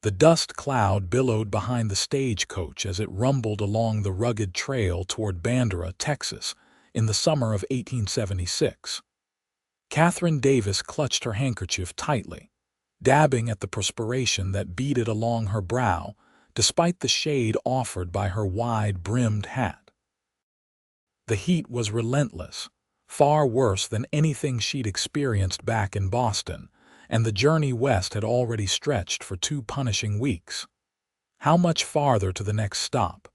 The dust cloud billowed behind the stagecoach as it rumbled along the rugged trail toward Bandera, Texas, in the summer of 1876. Katherine Davis clutched her handkerchief tightly, dabbing at the perspiration that beaded along her brow, despite the shade offered by her wide-brimmed hat. The heat was relentless, far worse than anything she'd experienced back in Boston, and the journey west had already stretched for 2 punishing weeks. How much farther to the next stop?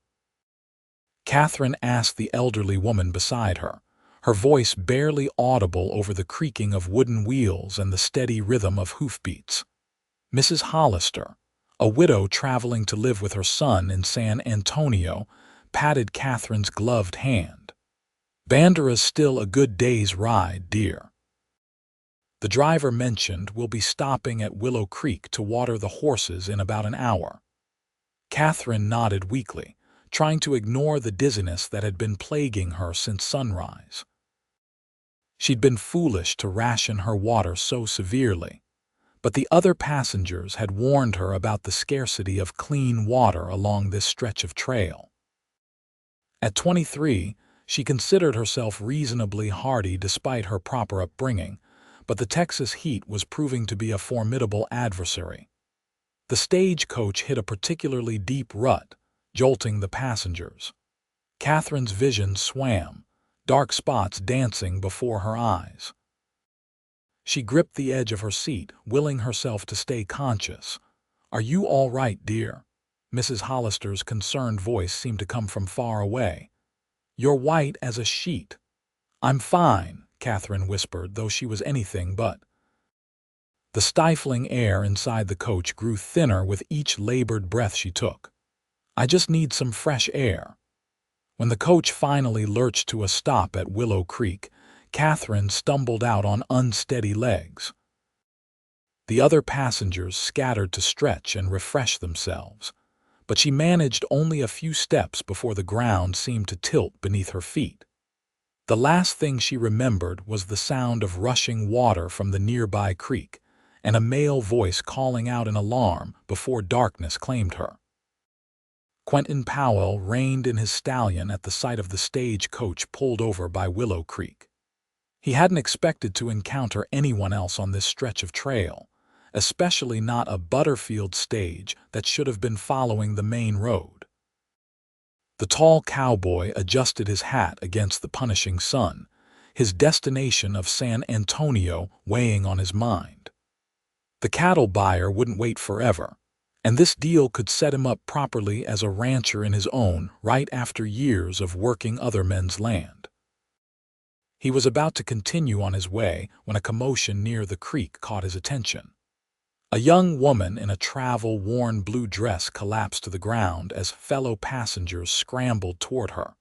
Katherine asked the elderly woman beside her, her voice barely audible over the creaking of wooden wheels and the steady rhythm of hoofbeats. Mrs. Hollister, a widow traveling to live with her son in San Antonio, patted Katherine's gloved hand. "Bandera's still a good day's ride, dear." The driver mentioned we'll be stopping at Willow Creek to water the horses in about an hour. Katherine nodded weakly, trying to ignore the dizziness that had been plaguing her since sunrise. She'd been foolish to ration her water so severely, but the other passengers had warned her about the scarcity of clean water along this stretch of trail. At 23, she considered herself reasonably hardy despite her proper upbringing, but the Texas heat was proving to be a formidable adversary. The stagecoach hit a particularly deep rut, jolting the passengers. Katherine's vision swam, dark spots dancing before her eyes. She gripped the edge of her seat, willing herself to stay conscious. "Are you all right, dear?" Mrs. Hollister's concerned voice seemed to come from far away. "You're white as a sheet." "I'm fine," Katherine whispered, though she was anything but. The stifling air inside the coach grew thinner with each labored breath she took. "I just need some fresh air." When the coach finally lurched to a stop at Willow Creek, Katherine stumbled out on unsteady legs. The other passengers scattered to stretch and refresh themselves, but she managed only a few steps before the ground seemed to tilt beneath her feet. The last thing she remembered was the sound of rushing water from the nearby creek, and a male voice calling out in alarm before darkness claimed her. Quentin Powell reined in his stallion at the sight of the stagecoach pulled over by Willow Creek. He hadn't expected to encounter anyone else on this stretch of trail, especially not a Butterfield stage that should have been following the main road. The tall cowboy adjusted his hat against the punishing sun, his destination of San Antonio weighing on his mind. The cattle buyer wouldn't wait forever, and this deal could set him up properly as a rancher in his own right after years of working other men's land. He was about to continue on his way when a commotion near the creek caught his attention. A young woman in a travel-worn blue dress collapsed to the ground as fellow passengers scrambled toward her.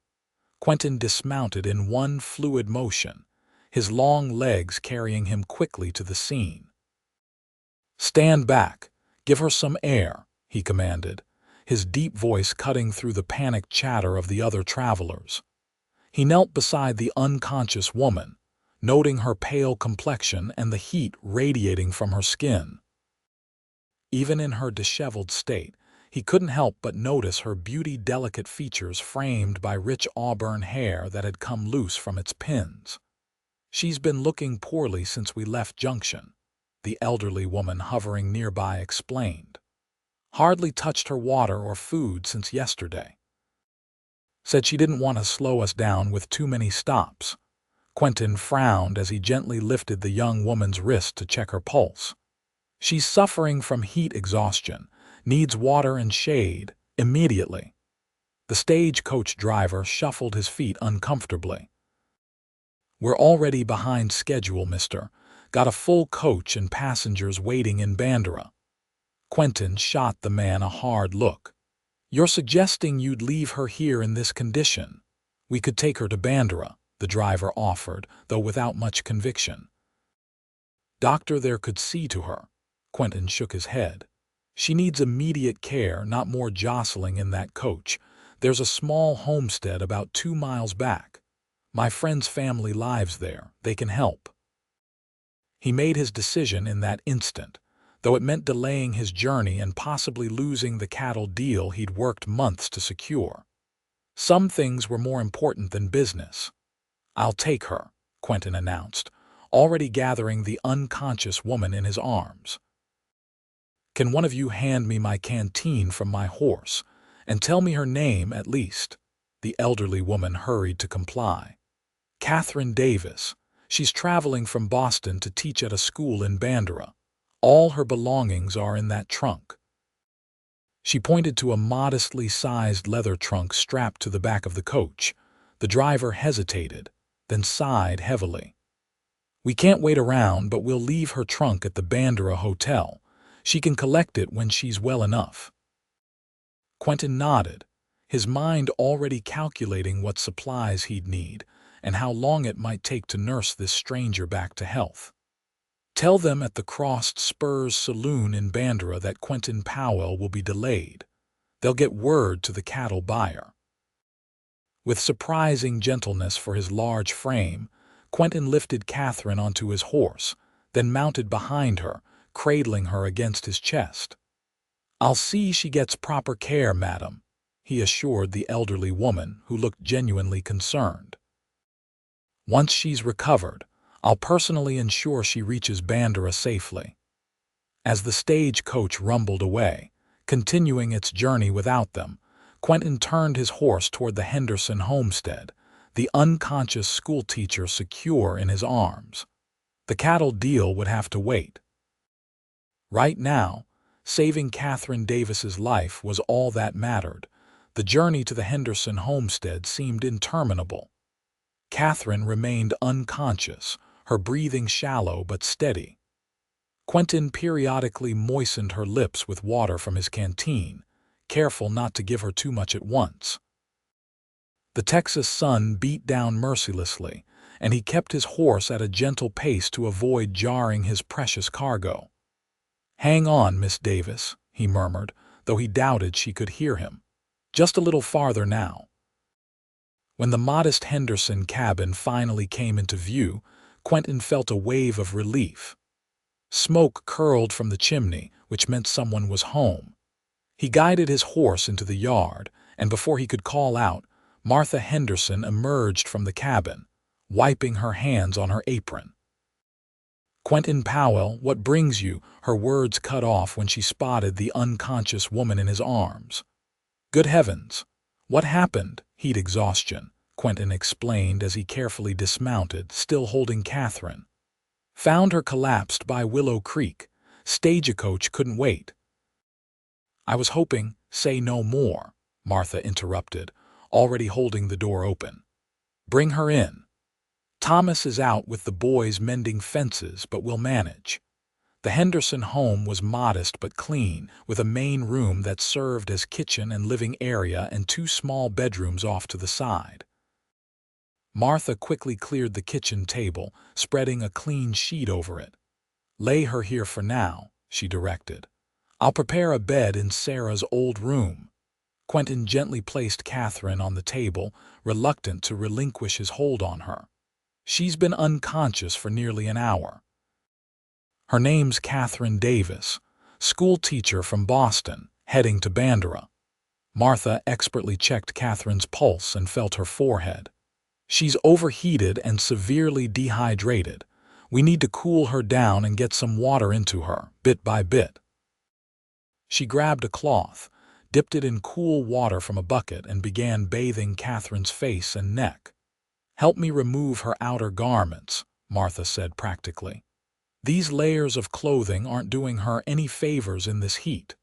Quentin dismounted in one fluid motion, his long legs carrying him quickly to the scene. "Stand back. Give her some air," he commanded, his deep voice cutting through the panicked chatter of the other travelers. He knelt beside the unconscious woman, noting her pale complexion and the heat radiating from her skin. Even in her disheveled state, he couldn't help but notice her beauty-delicate features framed by rich auburn hair that had come loose from its pins. "She's been looking poorly since we left Junction," the elderly woman hovering nearby explained. "Hardly touched her water or food since yesterday. Said she didn't want to slow us down with too many stops." Quentin frowned as he gently lifted the young woman's wrist to check her pulse. "She's suffering from heat exhaustion, needs water and shade, immediately." The stagecoach driver shuffled his feet uncomfortably. "We're already behind schedule, mister. Got a full coach and passengers waiting in Bandera." Quentin shot the man a hard look. "You're suggesting you'd leave her here in this condition? We could take her to Bandera," the driver offered, though without much conviction. "Doctor there could see to her." Quentin shook his head. "She needs immediate care, not more jostling in that coach. There's a small homestead about 2 miles back. My friend's family lives there. They can help." He made his decision in that instant, though it meant delaying his journey and possibly losing the cattle deal he'd worked months to secure. Some things were more important than business. "I'll take her," Quentin announced, already gathering the unconscious woman in his arms. "Can one of you hand me my canteen from my horse, and tell me her name at least?" The elderly woman hurried to comply. "Katherine Davis. She's traveling from Boston to teach at a school in Bandera. All her belongings are in that trunk." She pointed to a modestly sized leather trunk strapped to the back of the coach. The driver hesitated, then sighed heavily. "We can't wait around, but we'll leave her trunk at the Bandera Hotel. She can collect it when she's well enough." Quentin nodded, his mind already calculating what supplies he'd need and how long it might take to nurse this stranger back to health. "Tell them at the Crossed Spurs Saloon in Bandera that Quentin Powell will be delayed. They'll get word to the cattle buyer." With surprising gentleness for his large frame, Quentin lifted Katherine onto his horse, then mounted behind her, cradling her against his chest. "I'll see she gets proper care, madam," he assured the elderly woman, who looked genuinely concerned. "Once she's recovered, I'll personally ensure she reaches Bandera safely." As the stagecoach rumbled away, continuing its journey without them, Quentin turned his horse toward the Henderson homestead, the unconscious schoolteacher secure in his arms. The cattle deal would have to wait. Right now, saving Katherine Davis's life was all that mattered. The journey to the Henderson homestead seemed interminable. Katherine remained unconscious, her breathing shallow but steady. Quentin periodically moistened her lips with water from his canteen, careful not to give her too much at once. The Texas sun beat down mercilessly, and he kept his horse at a gentle pace to avoid jarring his precious cargo. "Hang on, Miss Davis," he murmured, though he doubted she could hear him. "Just a little farther now." When the modest Henderson cabin finally came into view, Quentin felt a wave of relief. Smoke curled from the chimney, which meant someone was home. He guided his horse into the yard, and before he could call out, Martha Henderson emerged from the cabin, wiping her hands on her apron. "Quentin Powell, what brings you?" Her words cut off when she spotted the unconscious woman in his arms. "Good heavens! What happened?" "Heat exhaustion," Quentin explained as he carefully dismounted, still holding Katherine. "Found her collapsed by Willow Creek. Stagecoach couldn't wait." "I was hoping—" "Say no more," Martha interrupted, already holding the door open. "Bring her in. Thomas is out with the boys mending fences, but we'll manage." The Henderson home was modest but clean, with a main room that served as kitchen and living area and two small bedrooms off to the side. Martha quickly cleared the kitchen table, spreading a clean sheet over it. "Lay her here for now," she directed. "I'll prepare a bed in Sarah's old room." Quentin gently placed Katherine on the table, reluctant to relinquish his hold on her. "She's been unconscious for nearly an hour." "Her name's Katherine Davis, school teacher from Boston, heading to Bandera." Martha expertly checked Katherine's pulse and felt her forehead. "She's overheated and severely dehydrated. We need to cool her down and get some water into her, bit by bit." She grabbed a cloth, dipped it in cool water from a bucket, and began bathing Katherine's face and neck. "Help me remove her outer garments," Martha said practically. "These layers of clothing aren't doing her any favors in this heat."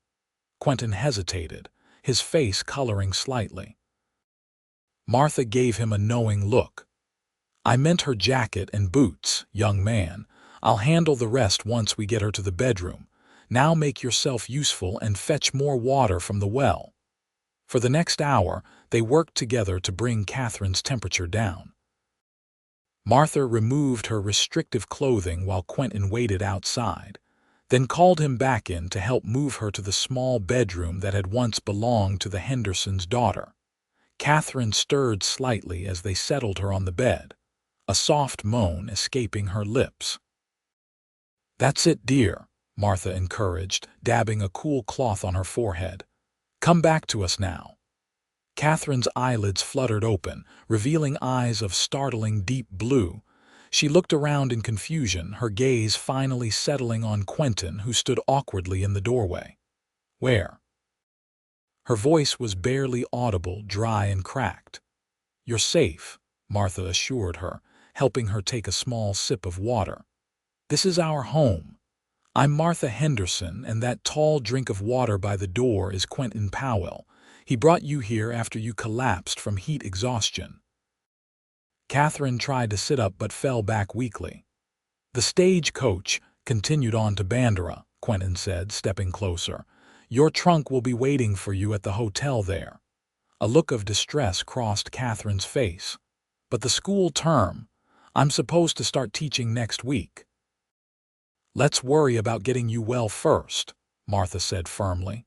Quentin hesitated, his face coloring slightly. Martha gave him a knowing look. "I meant her jacket and boots, young man. I'll handle the rest once we get her to the bedroom. Now make yourself useful and fetch more water from the well." For the next hour, they worked together to bring Katherine's temperature down. Martha removed her restrictive clothing while Quentin waited outside, then called him back in to help move her to the small bedroom that had once belonged to the Hendersons' daughter. Katherine stirred slightly as they settled her on the bed, a soft moan escaping her lips. "That's it, dear," Martha encouraged, dabbing a cool cloth on her forehead. "Come back to us now." Catherine's eyelids fluttered open, revealing eyes of startling deep blue. She looked around in confusion, her gaze finally settling on Quentin, who stood awkwardly in the doorway. "Where?" Her voice was barely audible, dry and cracked. "You're safe," Martha assured her, helping her take a small sip of water. "This is our home. I'm Martha Henderson, and that tall drink of water by the door is Quentin Powell. He brought you here after you collapsed from heat exhaustion." Katherine tried to sit up but fell back weakly. "The stagecoach continued on to Bandera," Quentin said, stepping closer. "Your trunk will be waiting for you at the hotel there." A look of distress crossed Catherine's face. "But the school term. I'm supposed to start teaching next week." "Let's worry about getting you well first," Martha said firmly.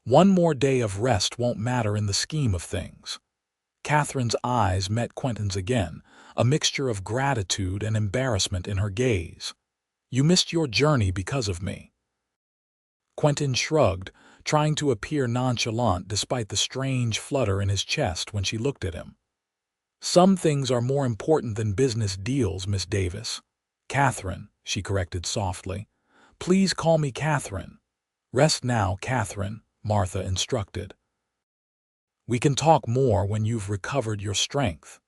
"One more day of rest won't matter in the scheme of things." Catherine's eyes met Quentin's again, a mixture of gratitude and embarrassment in her gaze. "You missed your journey because of me." Quentin shrugged, trying to appear nonchalant despite the strange flutter in his chest when she looked at him. "Some things are more important than business deals, Miss Davis." "Katherine," she corrected softly. "Please call me Katherine." "Rest now, Katherine," Martha instructed. "We can talk more when you've recovered your strength."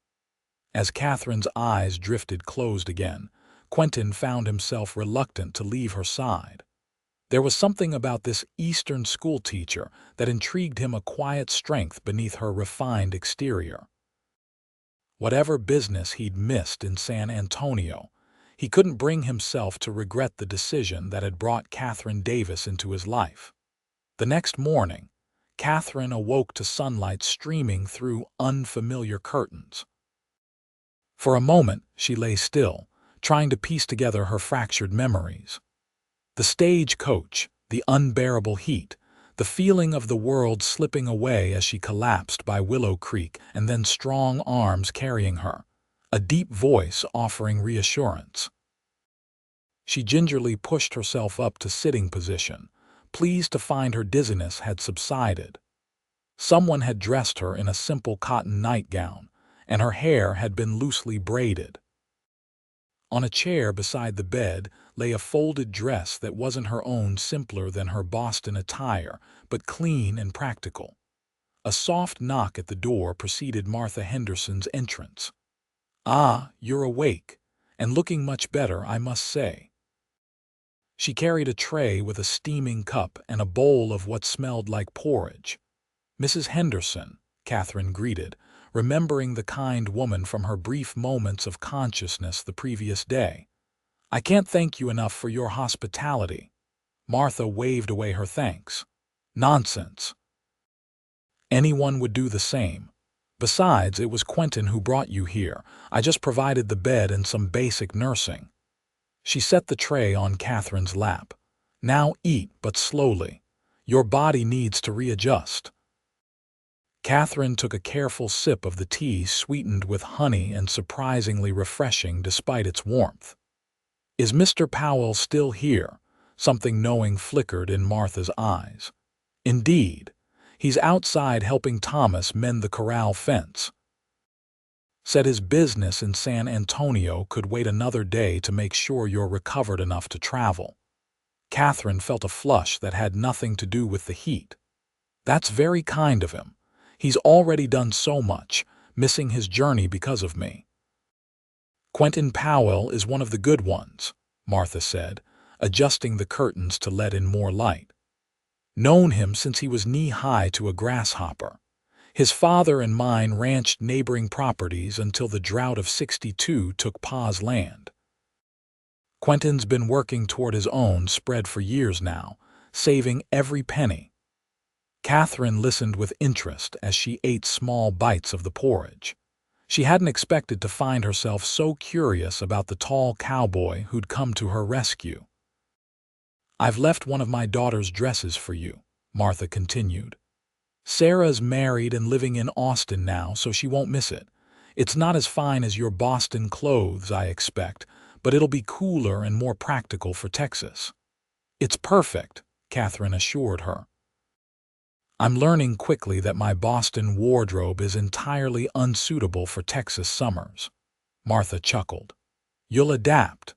As Catherine's eyes drifted closed again, Quentin found himself reluctant to leave her side. There was something about this Eastern schoolteacher that intrigued him, a quiet strength beneath her refined exterior. Whatever business he'd missed in San Antonio, he couldn't bring himself to regret the decision that had brought Katherine Davis into his life. The next morning, Katherine awoke to sunlight streaming through unfamiliar curtains. For a moment, she lay still, trying to piece together her fractured memories. The stagecoach, the unbearable heat, the feeling of the world slipping away as she collapsed by Willow Creek, and then strong arms carrying her, a deep voice offering reassurance. She gingerly pushed herself up to sitting position, pleased to find her dizziness had subsided. Someone had dressed her in a simple cotton nightgown, and her hair had been loosely braided. On a chair beside the bed lay a folded dress that wasn't her own, simpler than her Boston attire, but clean and practical. A soft knock at the door preceded Martha Henderson's entrance. "Ah, you're awake, and looking much better, I must say." She carried a tray with a steaming cup and a bowl of what smelled like porridge. "Mrs. Henderson," Katherine greeted, remembering the kind woman from her brief moments of consciousness the previous day. "I can't thank you enough for your hospitality." Martha waved away her thanks. "Nonsense. Anyone would do the same. Besides, it was Quentin who brought you here. I just provided the bed and some basic nursing." She set the tray on Catherine's lap. "Now eat, but slowly. Your body needs to readjust." Katherine took a careful sip of the tea, sweetened with honey and surprisingly refreshing despite its warmth. "Is Mr. Powell still here?" Something knowing flickered in Martha's eyes. "Indeed. He's outside helping Thomas mend the corral fence. Said his business in San Antonio could wait another day to make sure you're recovered enough to travel." Katherine felt a flush that had nothing to do with the heat. "That's very kind of him. He's already done so much, missing his journey because of me." "Quentin Powell is one of the good ones," Martha said, adjusting the curtains to let in more light. "Known him since he was knee-high to a grasshopper. His father and mine ranched neighboring properties until the drought of '62 took Pa's land. Quentin's been working toward his own spread for years now, saving every penny." Katherine listened with interest as she ate small bites of the porridge. She hadn't expected to find herself so curious about the tall cowboy who'd come to her rescue. "I've left one of my daughter's dresses for you," Martha continued. "Sarah's married and living in Austin now, so she won't miss it. It's not as fine as your Boston clothes, I expect, but it'll be cooler and more practical for Texas." It's perfect, Katherine assured her. I'm learning quickly that my Boston wardrobe is entirely unsuitable for Texas summers. Martha chuckled. You'll adapt.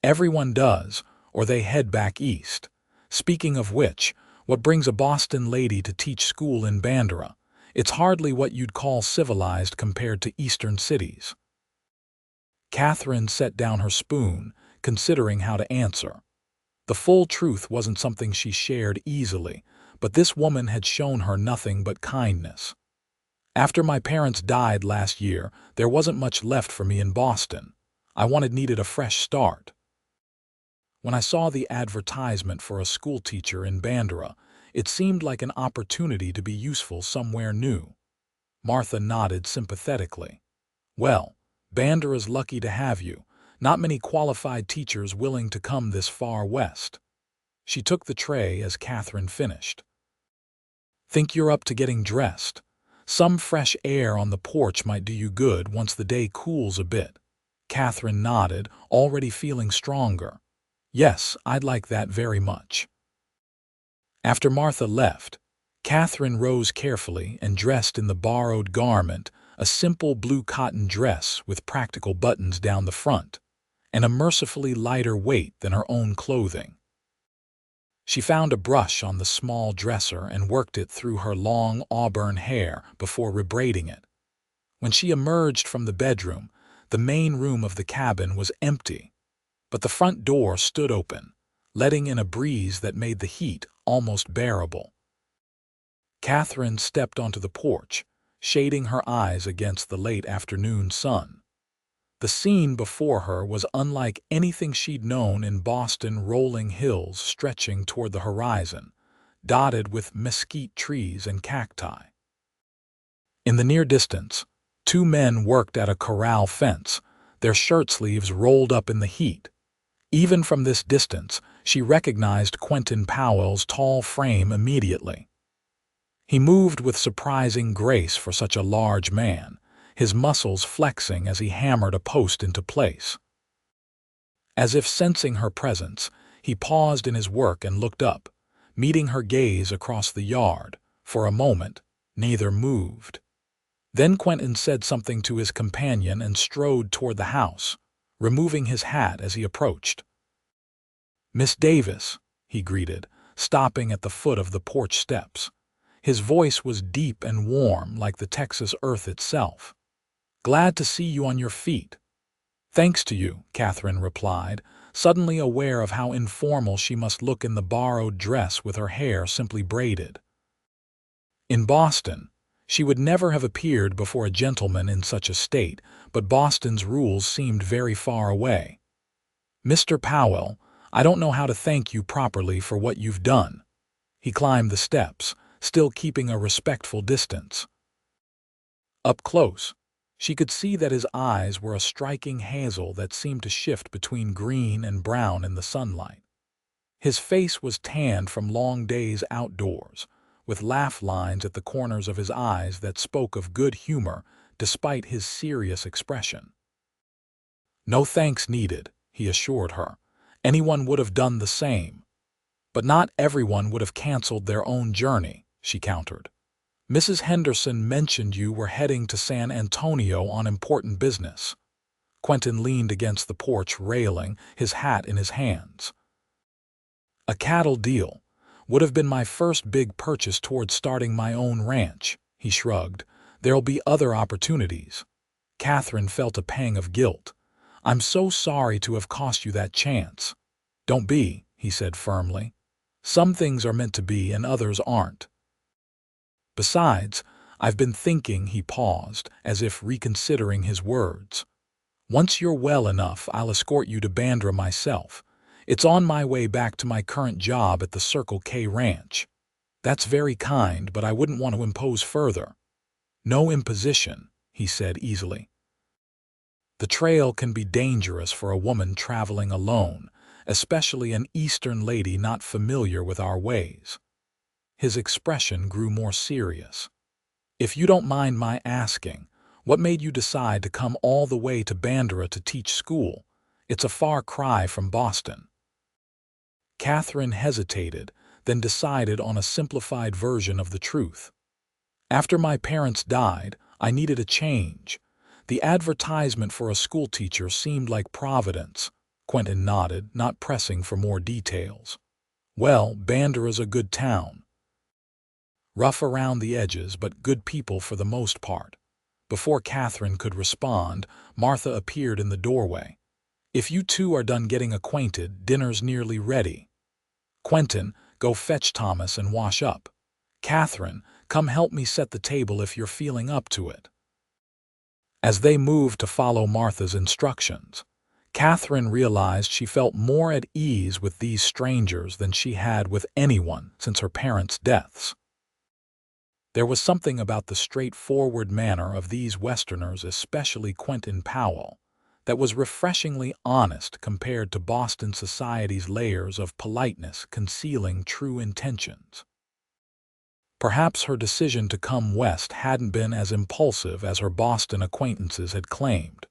Everyone does, or they head back east. Speaking of which, what brings a Boston lady to teach school in Bandera? It's hardly what you'd call civilized compared to eastern cities. Katherine set down her spoon, considering how to answer. The full truth wasn't something she shared easily, but this woman had shown her nothing but kindness. After my parents died last year, there wasn't much left for me in Boston. I needed a fresh start. When I saw the advertisement for a schoolteacher in Bandera, it seemed like an opportunity to be useful somewhere new. Martha nodded sympathetically. Well, Bandera's lucky to have you. Not many qualified teachers willing to come this far west. She took the tray as Katherine finished. Think you're up to getting dressed? Some fresh air on the porch might do you good once the day cools a bit. Katherine nodded, already feeling stronger. Yes, I'd like that very much. After Martha left, Katherine rose carefully and dressed in the borrowed garment, a simple blue cotton dress with practical buttons down the front, and a mercifully lighter weight than her own clothing. She found a brush on the small dresser and worked it through her long auburn hair before rebraiding it. When she emerged from the bedroom, the main room of the cabin was empty, but the front door stood open, letting in a breeze that made the heat almost bearable. Katherine stepped onto the porch, shading her eyes against the late afternoon sun. The scene before her was unlike anything she'd known in Boston, rolling hills stretching toward the horizon, dotted with mesquite trees and cacti. In the near distance, two men worked at a corral fence, their shirt sleeves rolled up in the heat. Even from this distance, she recognized Quentin Powell's tall frame immediately. He moved with surprising grace for such a large man, his muscles flexing as he hammered a post into place. As if sensing her presence, he paused in his work and looked up, meeting her gaze across the yard. For a moment, neither moved. Then Quentin said something to his companion and strode toward the house, removing his hat as he approached. "Miss Davis," he greeted, stopping at the foot of the porch steps. His voice was deep and warm like the Texas earth itself. "Glad to see you on your feet." "Thanks to you," Katherine replied, suddenly aware of how informal she must look in the borrowed dress with her hair simply braided. In Boston, she would never have appeared before a gentleman in such a state, but Boston's rules seemed very far away. "Mr. Powell, I don't know how to thank you properly for what you've done." He climbed the steps, still keeping a respectful distance. Up close, she could see that his eyes were a striking hazel that seemed to shift between green and brown in the sunlight. His face was tanned from long days outdoors, with laugh lines at the corners of his eyes that spoke of good humor despite his serious expression. "No thanks needed," he assured her. "Anyone would have done the same." "But not everyone would have canceled their own journey," she countered. "Mrs. Henderson mentioned you were heading to San Antonio on important business." Quentin leaned against the porch railing, his hat in his hands. "A cattle deal. Would have been my first big purchase toward starting my own ranch," he shrugged. "There'll be other opportunities." Katherine felt a pang of guilt. "I'm so sorry to have cost you that chance." "Don't be," he said firmly. "Some things are meant to be and others aren't. Besides, I've been thinking," he paused, as if reconsidering his words. "Once you're well enough, I'll escort you to Bandera myself. It's on my way back to my current job at the Circle K Ranch." "That's very kind, but I wouldn't want to impose further." "No imposition," he said easily. "The trail can be dangerous for a woman traveling alone, especially an Eastern lady not familiar with our ways." His expression grew more serious. "If you don't mind my asking, what made you decide to come all the way to Bandera to teach school? It's a far cry from Boston." Katherine hesitated, then decided on a simplified version of the truth. After my parents died, I needed a change. The advertisement for a schoolteacher seemed like Providence. Quentin nodded, not pressing for more details. Well, Bandera's a good town. Rough around the edges, but good people for the most part. Before Katherine could respond, Martha appeared in the doorway. If you two are done getting acquainted, dinner's nearly ready. Quentin, go fetch Thomas and wash up. Katherine, come help me set the table if you're feeling up to it. As they moved to follow Martha's instructions, Katherine realized she felt more at ease with these strangers than she had with anyone since her parents' deaths. There was something about the straightforward manner of these Westerners, especially Quentin Powell, that was refreshingly honest compared to Boston society's layers of politeness concealing true intentions. Perhaps her decision to come west hadn't been as impulsive as her Boston acquaintances had claimed.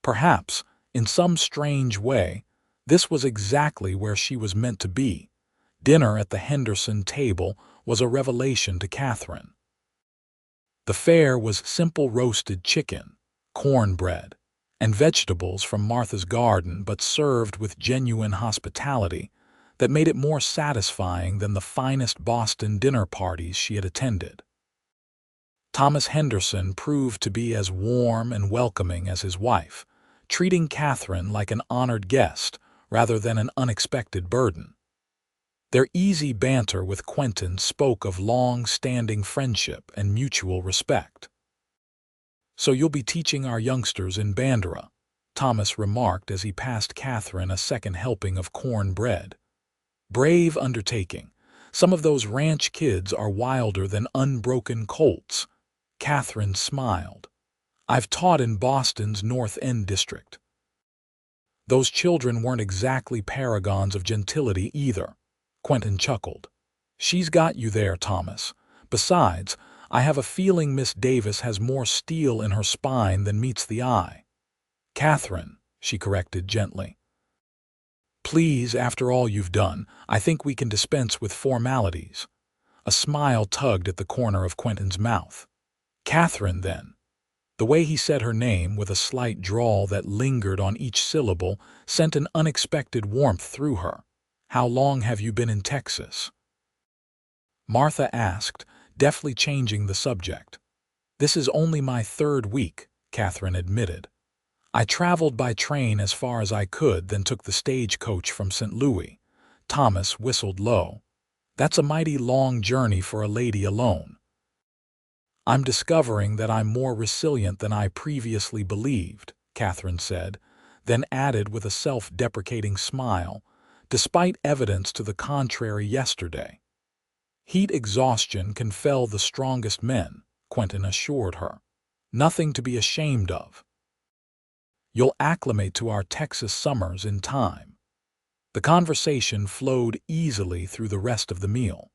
Perhaps, in some strange way, this was exactly where she was meant to be. Dinner at the Henderson table was a revelation to Katherine. The fare was simple roasted chicken, cornbread, and vegetables from Martha's garden, but served with genuine hospitality that made it more satisfying than the finest Boston dinner parties she had attended. Thomas Henderson proved to be as warm and welcoming as his wife, treating Katherine like an honored guest rather than an unexpected burden. Their easy banter with Quentin spoke of long-standing friendship and mutual respect. "So you'll be teaching our youngsters in Bandera," Thomas remarked as he passed Katherine a second helping of cornbread. "Brave undertaking. Some of those ranch kids are wilder than unbroken colts." Katherine smiled. "I've taught in Boston's North End district." "Those children weren't exactly paragons of gentility either," Quentin chuckled. "She's got you there, Thomas. Besides, I have a feeling Miss Davis has more steel in her spine than meets the eye." "Katherine," she corrected gently. "Please, after all you've done, I think we can dispense with formalities." A smile tugged at the corner of Quentin's mouth. "Katherine, then." The way he said her name, with a slight drawl that lingered on each syllable, sent an unexpected warmth through her. "How long have you been in Texas?" Martha asked, deftly changing the subject. "This is only my 3rd week," Katherine admitted. "I traveled by train as far as I could, then took the stagecoach from St. Louis." Thomas whistled low. "That's a mighty long journey for a lady alone." "I'm discovering that I'm more resilient than I previously believed," Katherine said, then added with a self-deprecating smile, "despite evidence to the contrary yesterday." "Heat exhaustion can fell the strongest men," Quentin assured her. "Nothing to be ashamed of. You'll acclimate to our Texas summers in time." The conversation flowed easily through the rest of the meal.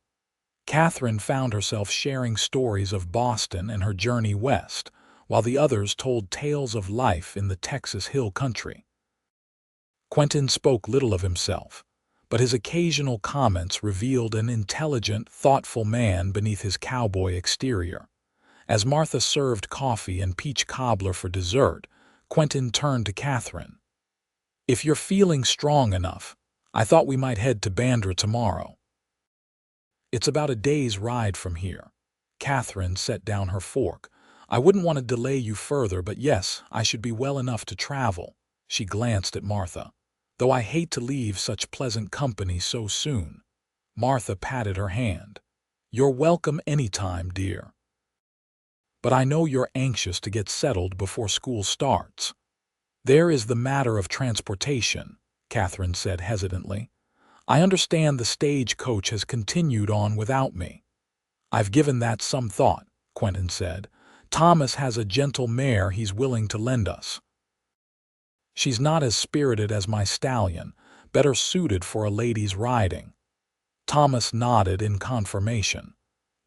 Katherine found herself sharing stories of Boston and her journey west, while the others told tales of life in the Texas Hill Country. Quentin spoke little of himself, but his occasional comments revealed an intelligent, thoughtful man beneath his cowboy exterior. As Martha served coffee and peach cobbler for dessert, Quentin turned to Katherine. "If you're feeling strong enough, I thought we might head to Bandera tomorrow." "It's about a day's ride from here." Katherine set down her fork. "I wouldn't want to delay you further, but yes, I should be well enough to travel." She glanced at Martha. "Though I hate to leave such pleasant company so soon." Martha patted her hand. "You're welcome any time, dear. But I know you're anxious to get settled before school starts." "There is the matter of transportation," Katherine said hesitantly. "I understand the stagecoach has continued on without me." "I've given that some thought," Quentin said. "Thomas has a gentle mare he's willing to lend us. She's not as spirited as my stallion, better suited for a lady's riding." Thomas nodded in confirmation.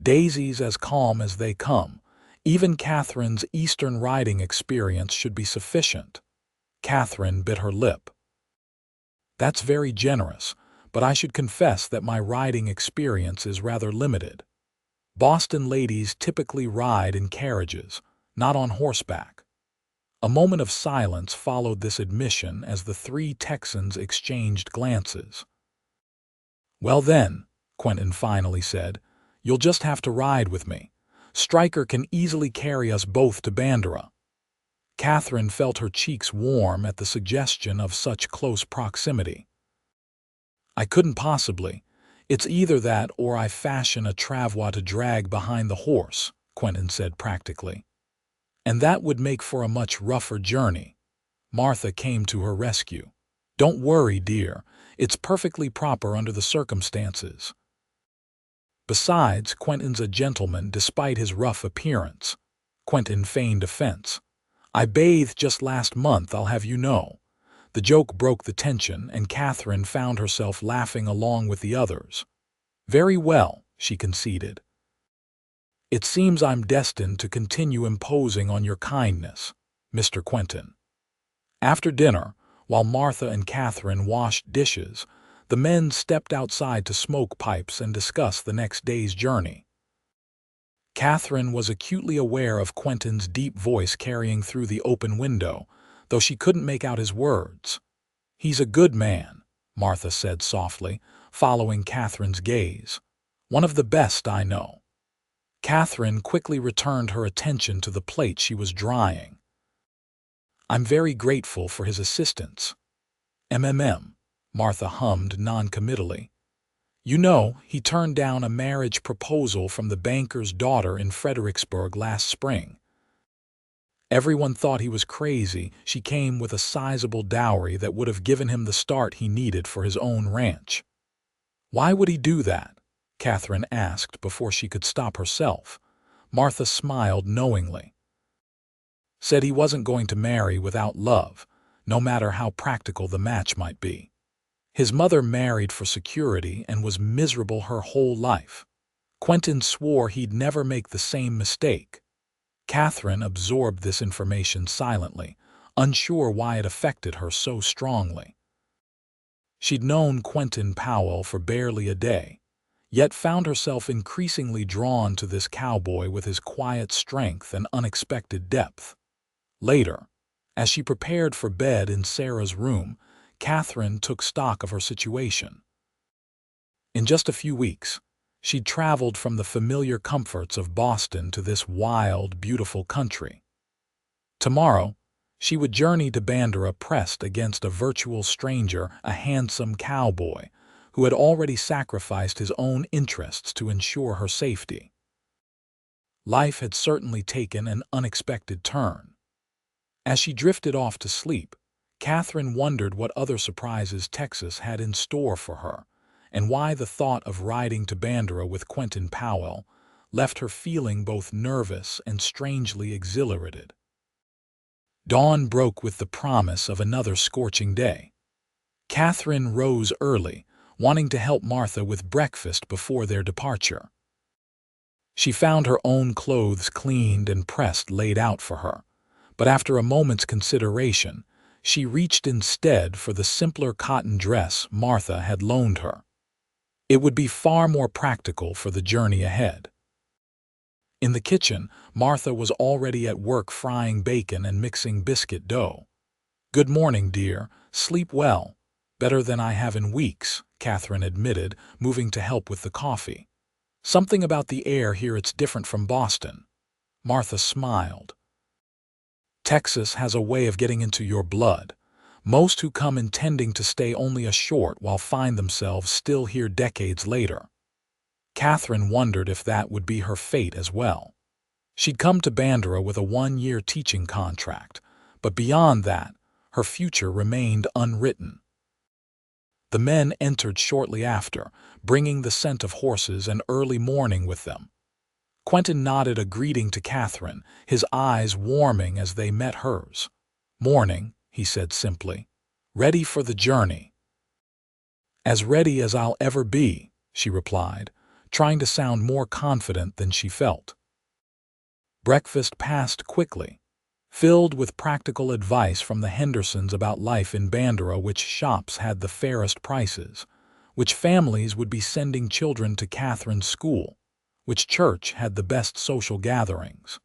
"Daisy's as calm as they come. Even Katherine's Eastern riding experience should be sufficient." Katherine bit her lip. "That's very generous, but I should confess that my riding experience is rather limited. Boston ladies typically ride in carriages, not on horseback." A moment of silence followed this admission as the three Texans exchanged glances. "Well then," Quentin finally said, "you'll just have to ride with me. Stryker can easily carry us both to Bandera." Katherine felt her cheeks warm at the suggestion of such close proximity. "I couldn't possibly. It's either that or I fashion a travois to drag behind the horse," Quentin said practically. "And that would make for a much rougher journey." Martha came to her rescue. "Don't worry, dear. It's perfectly proper under the circumstances. Besides, Quentin's a gentleman despite his rough appearance." Quentin feigned offense. "I bathed just last month, I'll have you know." The joke broke the tension, and Katherine found herself laughing along with the others. "Very well," she conceded. "It seems I'm destined to continue imposing on your kindness, Mr. Quentin." After dinner, while Martha and Katherine washed dishes, the men stepped outside to smoke pipes and discuss the next day's journey. Katherine was acutely aware of Quentin's deep voice carrying through the open window, though she couldn't make out his words. "He's a good man," Martha said softly, following Katherine's gaze. "One of the best I know." Katherine quickly returned her attention to the plate she was drying. "I'm very grateful for his assistance." Martha hummed noncommittally. "You know, he turned down a marriage proposal from the banker's daughter in Fredericksburg last spring. Everyone thought he was crazy. She came with a sizable dowry that would have given him the start he needed for his own ranch." "Why would he do that?" Katherine asked before she could stop herself. Martha smiled knowingly. "Said he wasn't going to marry without love, no matter how practical the match might be. His mother married for security and was miserable her whole life. Quentin swore he'd never make the same mistake." Katherine absorbed this information silently, unsure why it affected her so strongly. She'd known Quentin Powell for barely a day, yet found herself increasingly drawn to this cowboy with his quiet strength and unexpected depth. Later, as she prepared for bed in Sarah's room, Katherine took stock of her situation. In just a few weeks, she'd traveled from the familiar comforts of Boston to this wild, beautiful country. Tomorrow, she would journey to Bandera pressed against a virtual stranger, a handsome cowboy, who had already sacrificed his own interests to ensure her safety. Life had certainly taken an unexpected turn. As she drifted off to sleep, Katherine wondered what other surprises Texas had in store for her, and why the thought of riding to Bandera with Quentin Powell left her feeling both nervous and strangely exhilarated. Dawn broke with the promise of another scorching day. Katherine rose early, wanting to help Martha with breakfast before their departure. She found her own clothes cleaned and pressed laid out for her, but after a moment's consideration, she reached instead for the simpler cotton dress Martha had loaned her. It would be far more practical for the journey ahead. In the kitchen, Martha was already at work frying bacon and mixing biscuit dough. "Good morning, dear. Sleep well." "Better than I have in weeks," Katherine admitted, moving to help with the coffee. "Something about the air here, it's different from Boston." Martha smiled. "Texas has a way of getting into your blood. Most who come intending to stay only a short while find themselves still here decades later." Katherine wondered if that would be her fate as well. She'd come to Bandera with a 1-year teaching contract, but beyond that, her future remained unwritten. The men entered shortly after, bringing the scent of horses and early morning with them. Quentin nodded a greeting to Katherine, his eyes warming as they met hers. "Morning," he said simply. "Ready for the journey?" "As ready as I'll ever be," she replied, trying to sound more confident than she felt. Breakfast passed quickly, filled with practical advice from the Hendersons about life in Bandera, which shops had the fairest prices, which families would be sending children to Catherine's school, which church had the best social gatherings.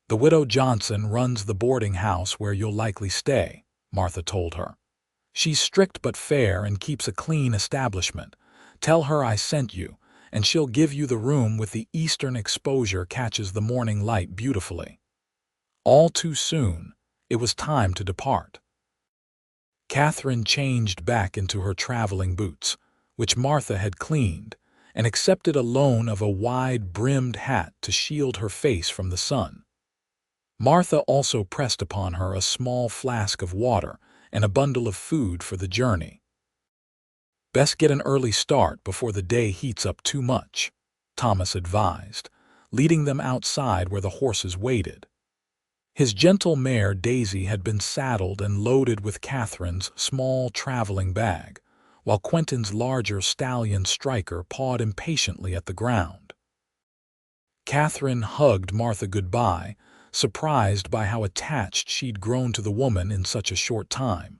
"The widow Johnson runs the boarding house where you'll likely stay," Martha told her. "She's strict but fair and keeps a clean establishment. Tell her I sent you, and she'll give you the room with the eastern exposure catches the morning light beautifully." All too soon, it was time to depart. Katherine changed back into her traveling boots, which Martha had cleaned, and accepted a loan of a wide-brimmed hat to shield her face from the sun. Martha also pressed upon her a small flask of water and a bundle of food for the journey. "Best get an early start before the day heats up too much," Thomas advised, leading them outside where the horses waited. His gentle mare Daisy had been saddled and loaded with Catherine's small traveling bag, while Quentin's larger stallion Striker pawed impatiently at the ground. Katherine hugged Martha goodbye, surprised by how attached she'd grown to the woman in such a short time.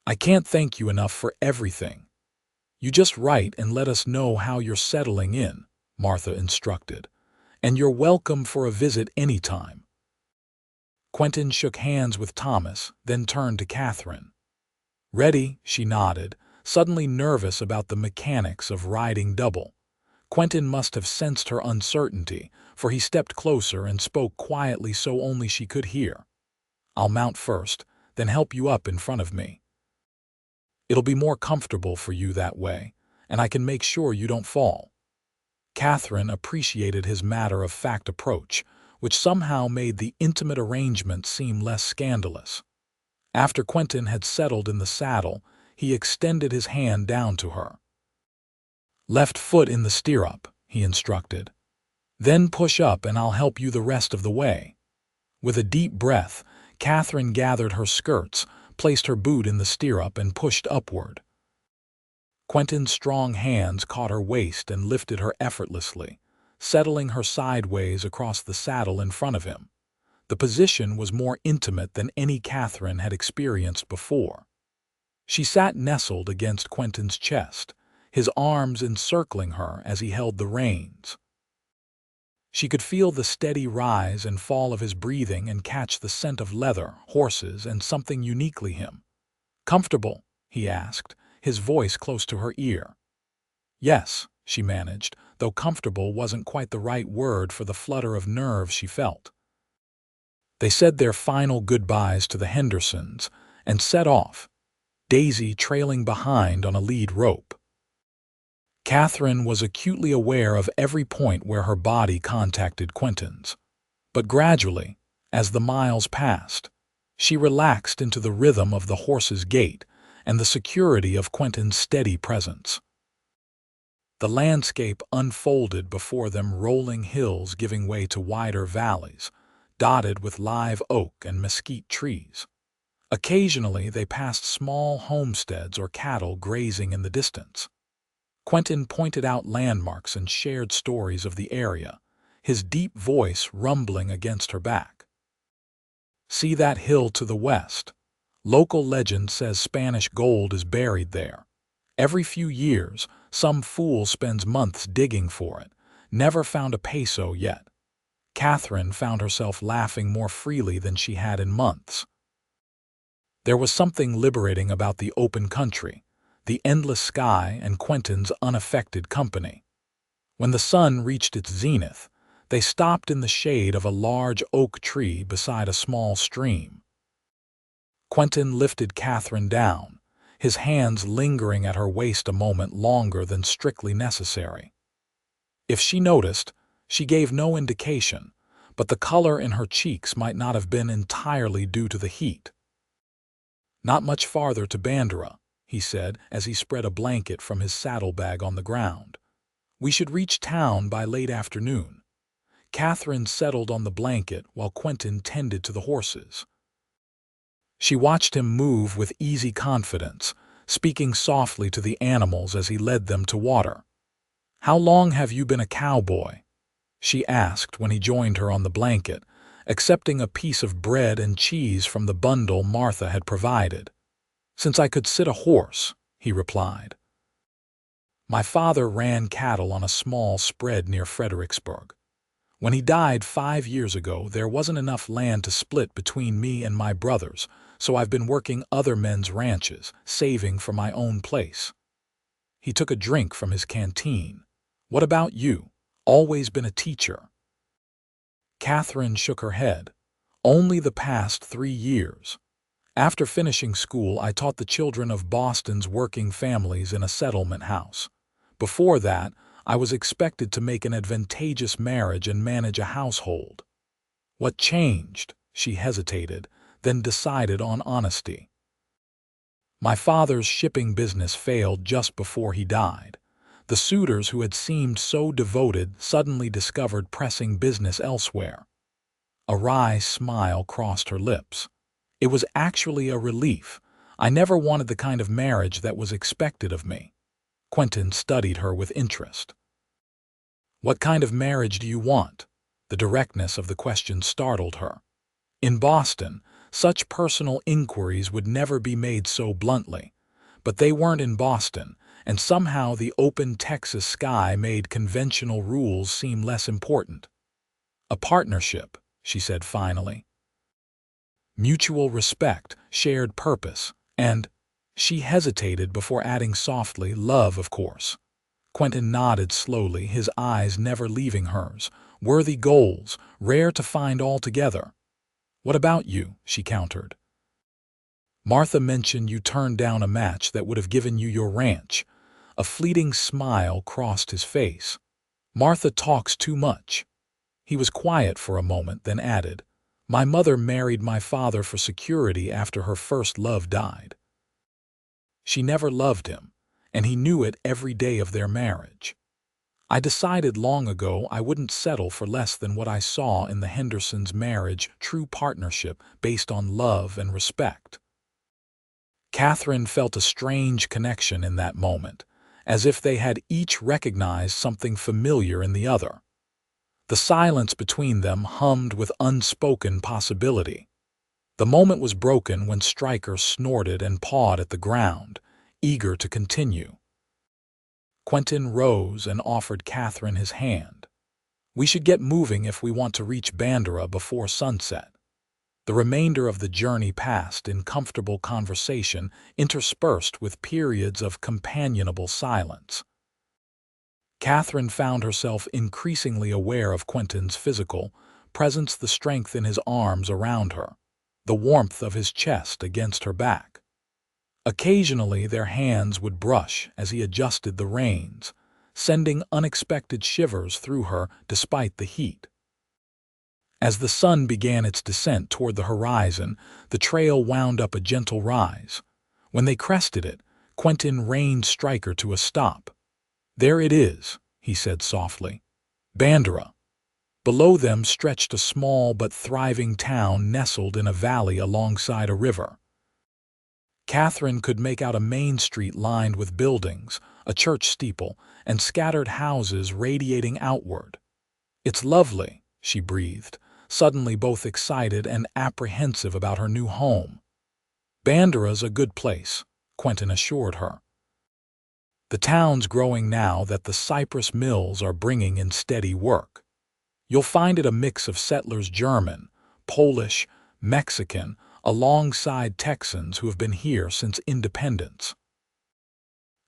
"I can't thank you enough for everything. You just write and let us know how you're settling in," Martha instructed. "And you're welcome for a visit anytime." Quentin shook hands with Thomas, then turned to Katherine. "Ready?" she nodded, suddenly nervous about the mechanics of riding double. Quentin must have sensed her uncertainty, for he stepped closer and spoke quietly so only she could hear. "I'll mount first, then help you up in front of me. It'll be more comfortable for you that way, and I can make sure you don't fall." Katherine appreciated his matter-of-fact approach, which somehow made the intimate arrangement seem less scandalous. After Quentin had settled in the saddle, he extended his hand down to her. "Left foot in the stirrup," he instructed. "Then push up and I'll help you the rest of the way." With a deep breath, Katherine gathered her skirts, placed her boot in the stirrup and pushed upward. Quentin's strong hands caught her waist and lifted her effortlessly, settling her sideways across the saddle in front of him. The position was more intimate than any Katherine had experienced before. She sat nestled against Quentin's chest, his arms encircling her as he held the reins. She could feel the steady rise and fall of his breathing and catch the scent of leather, horses, and something uniquely him. "Comfortable?" he asked, his voice close to her ear. "Yes," she managed, though comfortable wasn't quite the right word for the flutter of nerves she felt. They said their final goodbyes to the Hendersons and set off, Daisy trailing behind on a lead rope. Katherine was acutely aware of every point where her body contacted Quentin's. But gradually, as the miles passed, she relaxed into the rhythm of the horse's gait and the security of Quentin's steady presence. The landscape unfolded before them, rolling hills giving way to wider valleys, dotted with live oak and mesquite trees. Occasionally they passed small homesteads or cattle grazing in the distance. Quentin pointed out landmarks and shared stories of the area, his deep voice rumbling against her back. "See that hill to the west? Local legend says Spanish gold is buried there. Every few years, some fool spends months digging for it, never found a peso yet." Katherine found herself laughing more freely than she had in months. There was something liberating about the open country, the endless sky, and Quentin's unaffected company. When the sun reached its zenith, they stopped in the shade of a large oak tree beside a small stream. Quentin lifted Katherine down, his hands lingering at her waist a moment longer than strictly necessary. If she noticed, she gave no indication, but the color in her cheeks might not have been entirely due to the heat. "Not much farther to Bandera," he said as he spread a blanket from his saddlebag on the ground. "We should reach town by late afternoon." Katherine settled on the blanket while Quentin tended to the horses. She watched him move with easy confidence, speaking softly to the animals as he led them to water. "How long have you been a cowboy?" she asked when he joined her on the blanket, accepting a piece of bread and cheese from the bundle Martha had provided. "Since I could sit a horse," he replied. My father ran cattle on a small spread near Fredericksburg. When he died 5 years ago, there wasn't enough land to split between me and my brothers, so I've been working other men's ranches, saving for my own place. He took a drink from his canteen. What about you? Always been a teacher? Katherine shook her head. Only the past 3 years. After finishing school, I taught the children of Boston's working families in a settlement house. Before that, I was expected to make an advantageous marriage and manage a household. What changed? She hesitated, then decided on honesty. My father's shipping business failed just before he died. The suitors who had seemed so devoted suddenly discovered pressing business elsewhere. A wry smile crossed her lips. It was actually a relief. I never wanted the kind of marriage that was expected of me. Quentin studied her with interest. What kind of marriage do you want? The directness of the question startled her. In Boston, such personal inquiries would never be made so bluntly. But they weren't in Boston, and somehow the open Texas sky made conventional rules seem less important. A partnership, she said finally. Mutual respect, shared purpose, and she hesitated before adding softly, love, of course. Quentin nodded slowly, his eyes never leaving hers. Worthy goals, rare to find altogether. What about you? She countered. Martha mentioned you turned down a match that would have given you your ranch. A fleeting smile crossed his face. Martha talks too much. He was quiet for a moment, then added, My mother married my father for security after her first love died. She never loved him, and he knew it every day of their marriage. I decided long ago I wouldn't settle for less than what I saw in the Hendersons' marriage, true partnership based on love and respect. Katherine felt a strange connection in that moment, as if they had each recognized something familiar in the other. The silence between them hummed with unspoken possibility. The moment was broken when Stryker snorted and pawed at the ground, eager to continue. Quentin rose and offered Katherine his hand. We should get moving if we want to reach Bandera before sunset. The remainder of the journey passed in comfortable conversation interspersed with periods of companionable silence. Katherine found herself increasingly aware of Quentin's physical presence, the strength in his arms around her, the warmth of his chest against her back. Occasionally their hands would brush as he adjusted the reins, sending unexpected shivers through her despite the heat. As the sun began its descent toward the horizon, the trail wound up a gentle rise. When they crested it, Quentin reined Stryker to a stop. There it is, he said softly. Bandera. Below them stretched a small but thriving town nestled in a valley alongside a river. Katherine could make out a main street lined with buildings, a church steeple, and scattered houses radiating outward. It's lovely, she breathed, suddenly both excited and apprehensive about her new home. Bandera's a good place, Quentin assured her. The town's growing now that the cypress mills are bringing in steady work. You'll find it a mix of settlers, German, Polish, Mexican, alongside Texans who have been here since independence.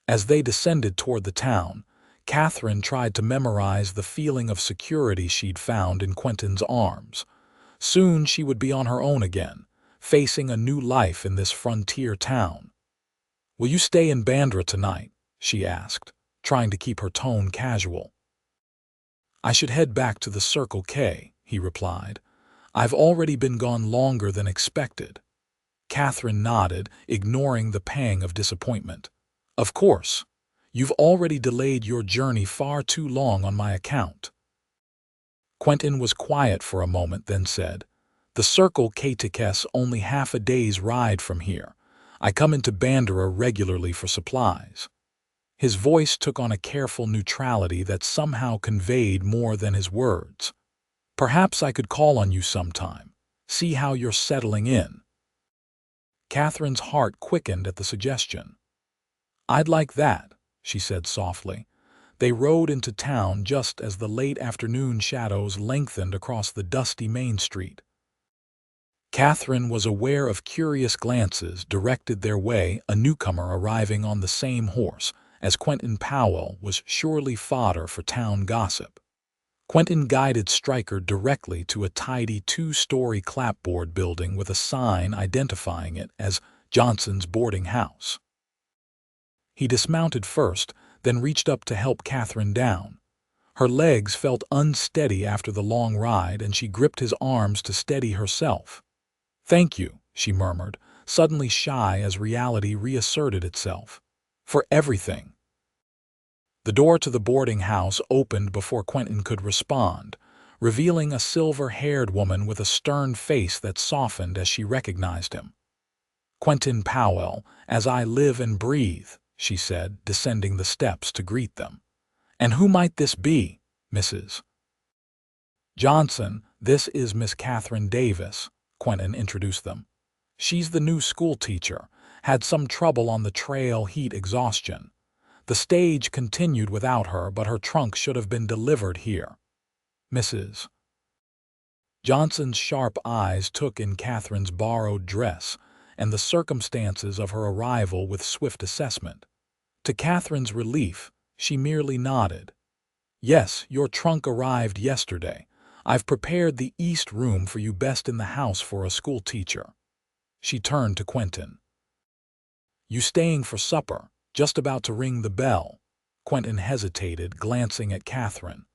As they descended toward the town, Katherine tried to memorize the feeling of security she'd found in Quentin's arms. Soon she would be on her own again, facing a new life in this frontier town. Will you stay in Bandera tonight? She asked, trying to keep her tone casual. I should head back to the Circle K, he replied. I've already been gone longer than expected. Katherine nodded, ignoring the pang of disappointment. Of course. You've already delayed your journey far too long on my account. Quentin was quiet for a moment, then said, The Circle K takes only half a day's ride from here. I come into Bandera regularly for supplies. His voice took on a careful neutrality that somehow conveyed more than his words. Perhaps I could call on you sometime, see how you're settling in. Katherine's heart quickened at the suggestion. I'd like that, she said softly. They rode into town just as the late afternoon shadows lengthened across the dusty Main Street. Katherine was aware of curious glances directed their way, a newcomer arriving on the same horse as Quentin Powell was surely fodder for town gossip. Quentin guided Stryker directly to a tidy two-story clapboard building with a sign identifying it as Johnson's boarding house. He dismounted first, then reached up to help Katherine down. Her legs felt unsteady after the long ride, and she gripped his arms to steady herself. "Thank you," she murmured, suddenly shy as reality reasserted itself. "For everything." The door to the boarding house opened before Quentin could respond, revealing a silver-haired woman with a stern face that softened as she recognized him. "Quentin Powell, as I live and breathe," she said, descending the steps to greet them. "And who might this be, Mrs. Johnson? This is Miss Katherine Davis," Quentin introduced them. "She's the new school teacher. Had some trouble on the trail, heat exhaustion. The stage continued without her, but her trunk should have been delivered here." Mrs. Johnson's sharp eyes took in Katherine's borrowed dress and the circumstances of her arrival with swift assessment. To Katherine's relief, she merely nodded. "Yes, your trunk arrived yesterday. I've prepared the east room for you, best in the house for a school teacher." She turned to Quentin. "You staying for supper? Just about to ring the bell." Quentin hesitated, glancing at Katherine.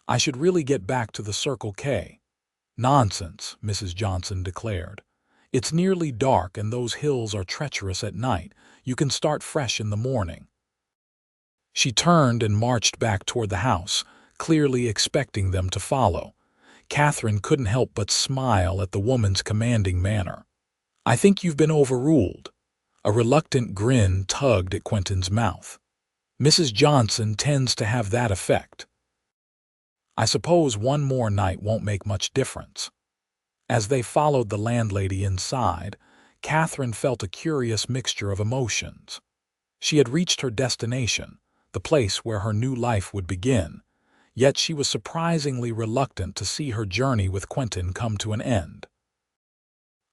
"I should really get back to the Circle K." "Nonsense," Mrs. Johnson declared. "It's nearly dark and those hills are treacherous at night. You can start fresh in the morning." She turned and marched back toward the house, clearly expecting them to follow. Katherine couldn't help but smile at the woman's commanding manner. "I think you've been overruled." A reluctant grin tugged at Quentin's mouth. "Mrs. Johnson tends to have that effect." "I suppose one more night won't make much difference." As they followed the landlady inside, Katherine felt a curious mixture of emotions. She had reached her destination, the place where her new life would begin, yet she was surprisingly reluctant to see her journey with Quentin come to an end.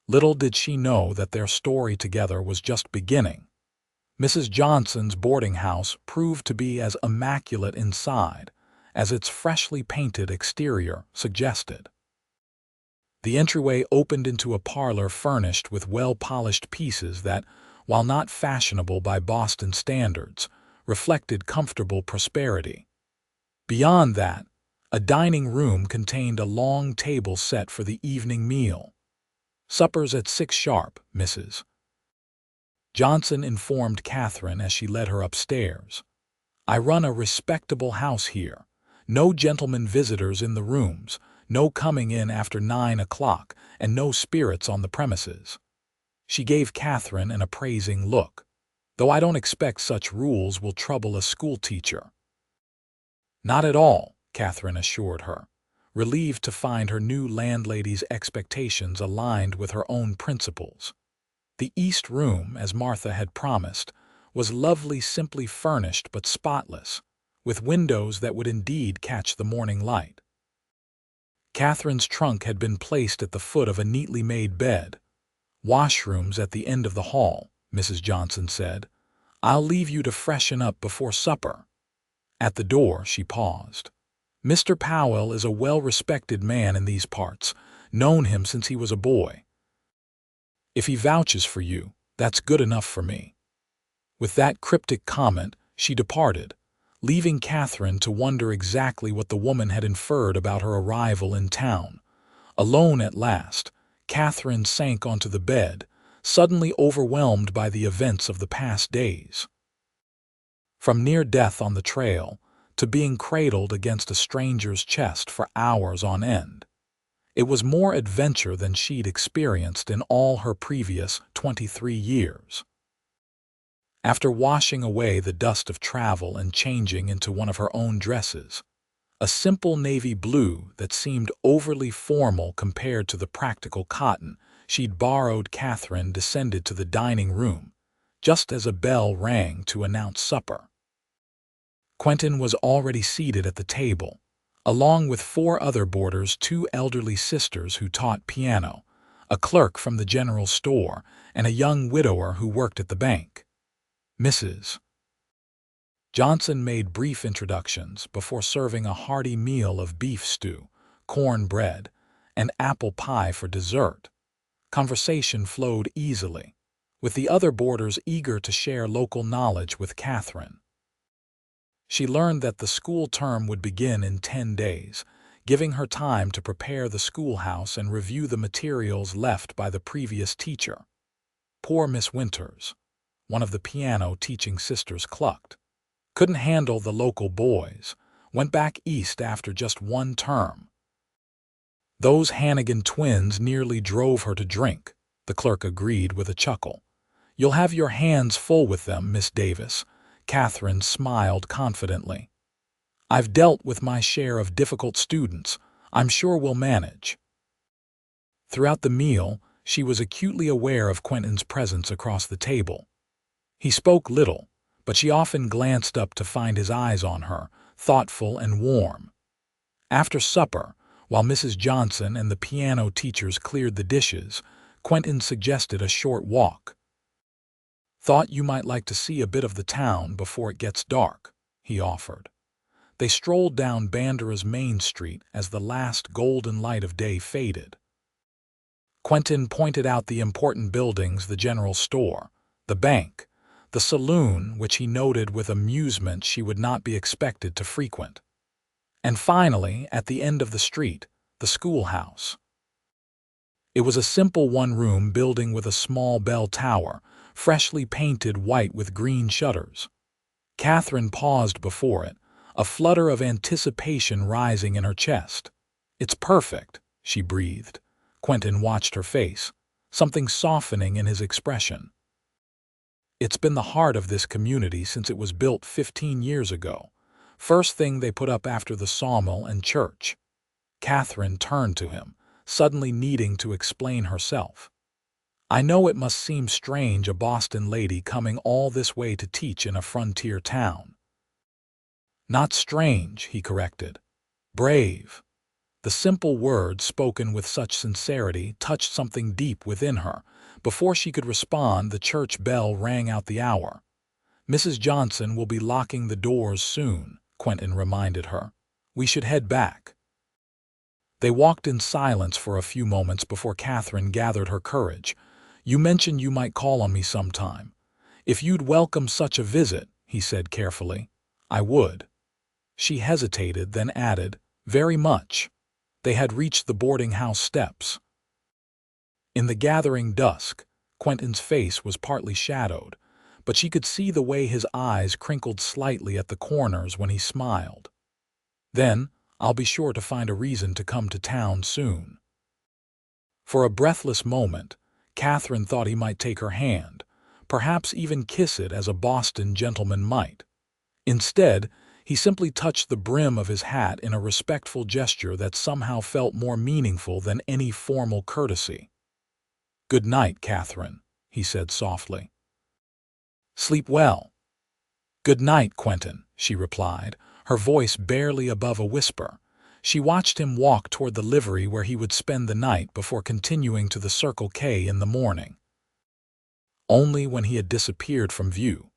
Little did she know that their story together was just beginning. Mrs. Johnson's boarding house proved to be as immaculate inside as its freshly painted exterior suggested. The entryway opened into a parlor furnished with well-polished pieces that, while not fashionable by Boston standards, reflected comfortable prosperity. Beyond that, a dining room contained a long table set for the evening meal. "Supper's at 6 sharp, Mrs. Johnson informed Katherine as she led her upstairs. "I run a respectable house here. No gentlemen visitors in the rooms, no coming in after 9 o'clock, and no spirits on the premises." She gave Katherine an appraising look. "Though I don't expect such rules will trouble a schoolteacher." "Not at all," Katherine assured her, relieved to find her new landlady's expectations aligned with her own principles. The east room, as Martha had promised, was lovely, simply furnished but spotless, with windows that would indeed catch the morning light. Katherine's trunk had been placed at the foot of a neatly made bed. "Washrooms at the end of the hall," Mrs. Johnson said. "I'll leave you to freshen up before supper." At the door, she paused. "Mr. Powell is a well-respected man in these parts, known him since he was a boy. If he vouches for you, that's good enough for me." With that cryptic comment, she departed, leaving Katherine to wonder exactly what the woman had inferred about her arrival in town. Alone at last, Katherine sank onto the bed, suddenly overwhelmed by the events of the past days. From near death on the trail to being cradled against a stranger's chest for hours on end, it was more adventure than she'd experienced in all her previous 23 years. After washing away the dust of travel and changing into one of her own dresses, a simple navy blue that seemed overly formal compared to the practical cotton she'd borrowed, Katherine descended to the dining room, just as a bell rang to announce supper. Quentin was already seated at the table, along with 4 other boarders, 2 elderly sisters who taught piano, a clerk from the general store, and a young widower who worked at the bank. Mrs. Johnson made brief introductions before serving a hearty meal of beef stew, corn bread, and apple pie for dessert. Conversation flowed easily, with the other boarders eager to share local knowledge with Katherine. She learned that the school term would begin in 10 days, giving her time to prepare the schoolhouse and review the materials left by the previous teacher. Poor Miss Winters, one of the piano-teaching sisters, clucked. Couldn't handle the local boys, went back east after just 1 term. Those Hannigan twins nearly drove her to drink, the clerk agreed with a chuckle. You'll have your hands full with them, Miss Davis. Katherine smiled confidently. I've dealt with my share of difficult students. I'm sure we'll manage. Throughout the meal, she was acutely aware of Quentin's presence across the table. He spoke little, but she often glanced up to find his eyes on her, thoughtful and warm. After supper, while Mrs. Johnson and the piano teachers cleared the dishes, Quentin suggested a short walk. Thought you might like to see a bit of the town before it gets dark, he offered. They strolled down Bandera's main street as the last golden light of day faded. Quentin pointed out the important buildings, the general store, the bank, the saloon, which he noted with amusement she would not be expected to frequent. And finally, at the end of the street, the schoolhouse. It was a simple 1-room building with a small bell tower, freshly painted white with green shutters. Katherine paused before it, a flutter of anticipation rising in her chest. It's perfect, she breathed. Quentin watched her face, something softening in his expression. It's been the heart of this community since it was built 15 years ago. First thing they put up after the sawmill and church. Katherine turned to him, suddenly needing to explain herself. I know it must seem strange, a Boston lady coming all this way to teach in a frontier town. Not strange, he corrected. Brave. The simple words, spoken with such sincerity, touched something deep within her. Before she could respond, the church bell rang out the hour. Mrs. Johnson will be locking the doors soon, Quentin reminded her. We should head back. They walked in silence for a few moments before Katherine gathered her courage. You mentioned you might call on me sometime. If you'd welcome such a visit, he said carefully. I would. She hesitated, then added, very much. They had reached the boarding house steps. In the gathering dusk, Quentin's face was partly shadowed, but she could see the way his eyes crinkled slightly at the corners when he smiled. Then, I'll be sure to find a reason to come to town soon. For a breathless moment, Katherine thought he might take her hand, perhaps even kiss it as a Boston gentleman might. Instead, he simply touched the brim of his hat in a respectful gesture that somehow felt more meaningful than any formal courtesy. Good night, Katherine, he said softly. Sleep well. Good night, Quentin, she replied, her voice barely above a whisper. She watched him walk toward the livery where he would spend the night before continuing to the Circle K in the morning. Only when he had disappeared from view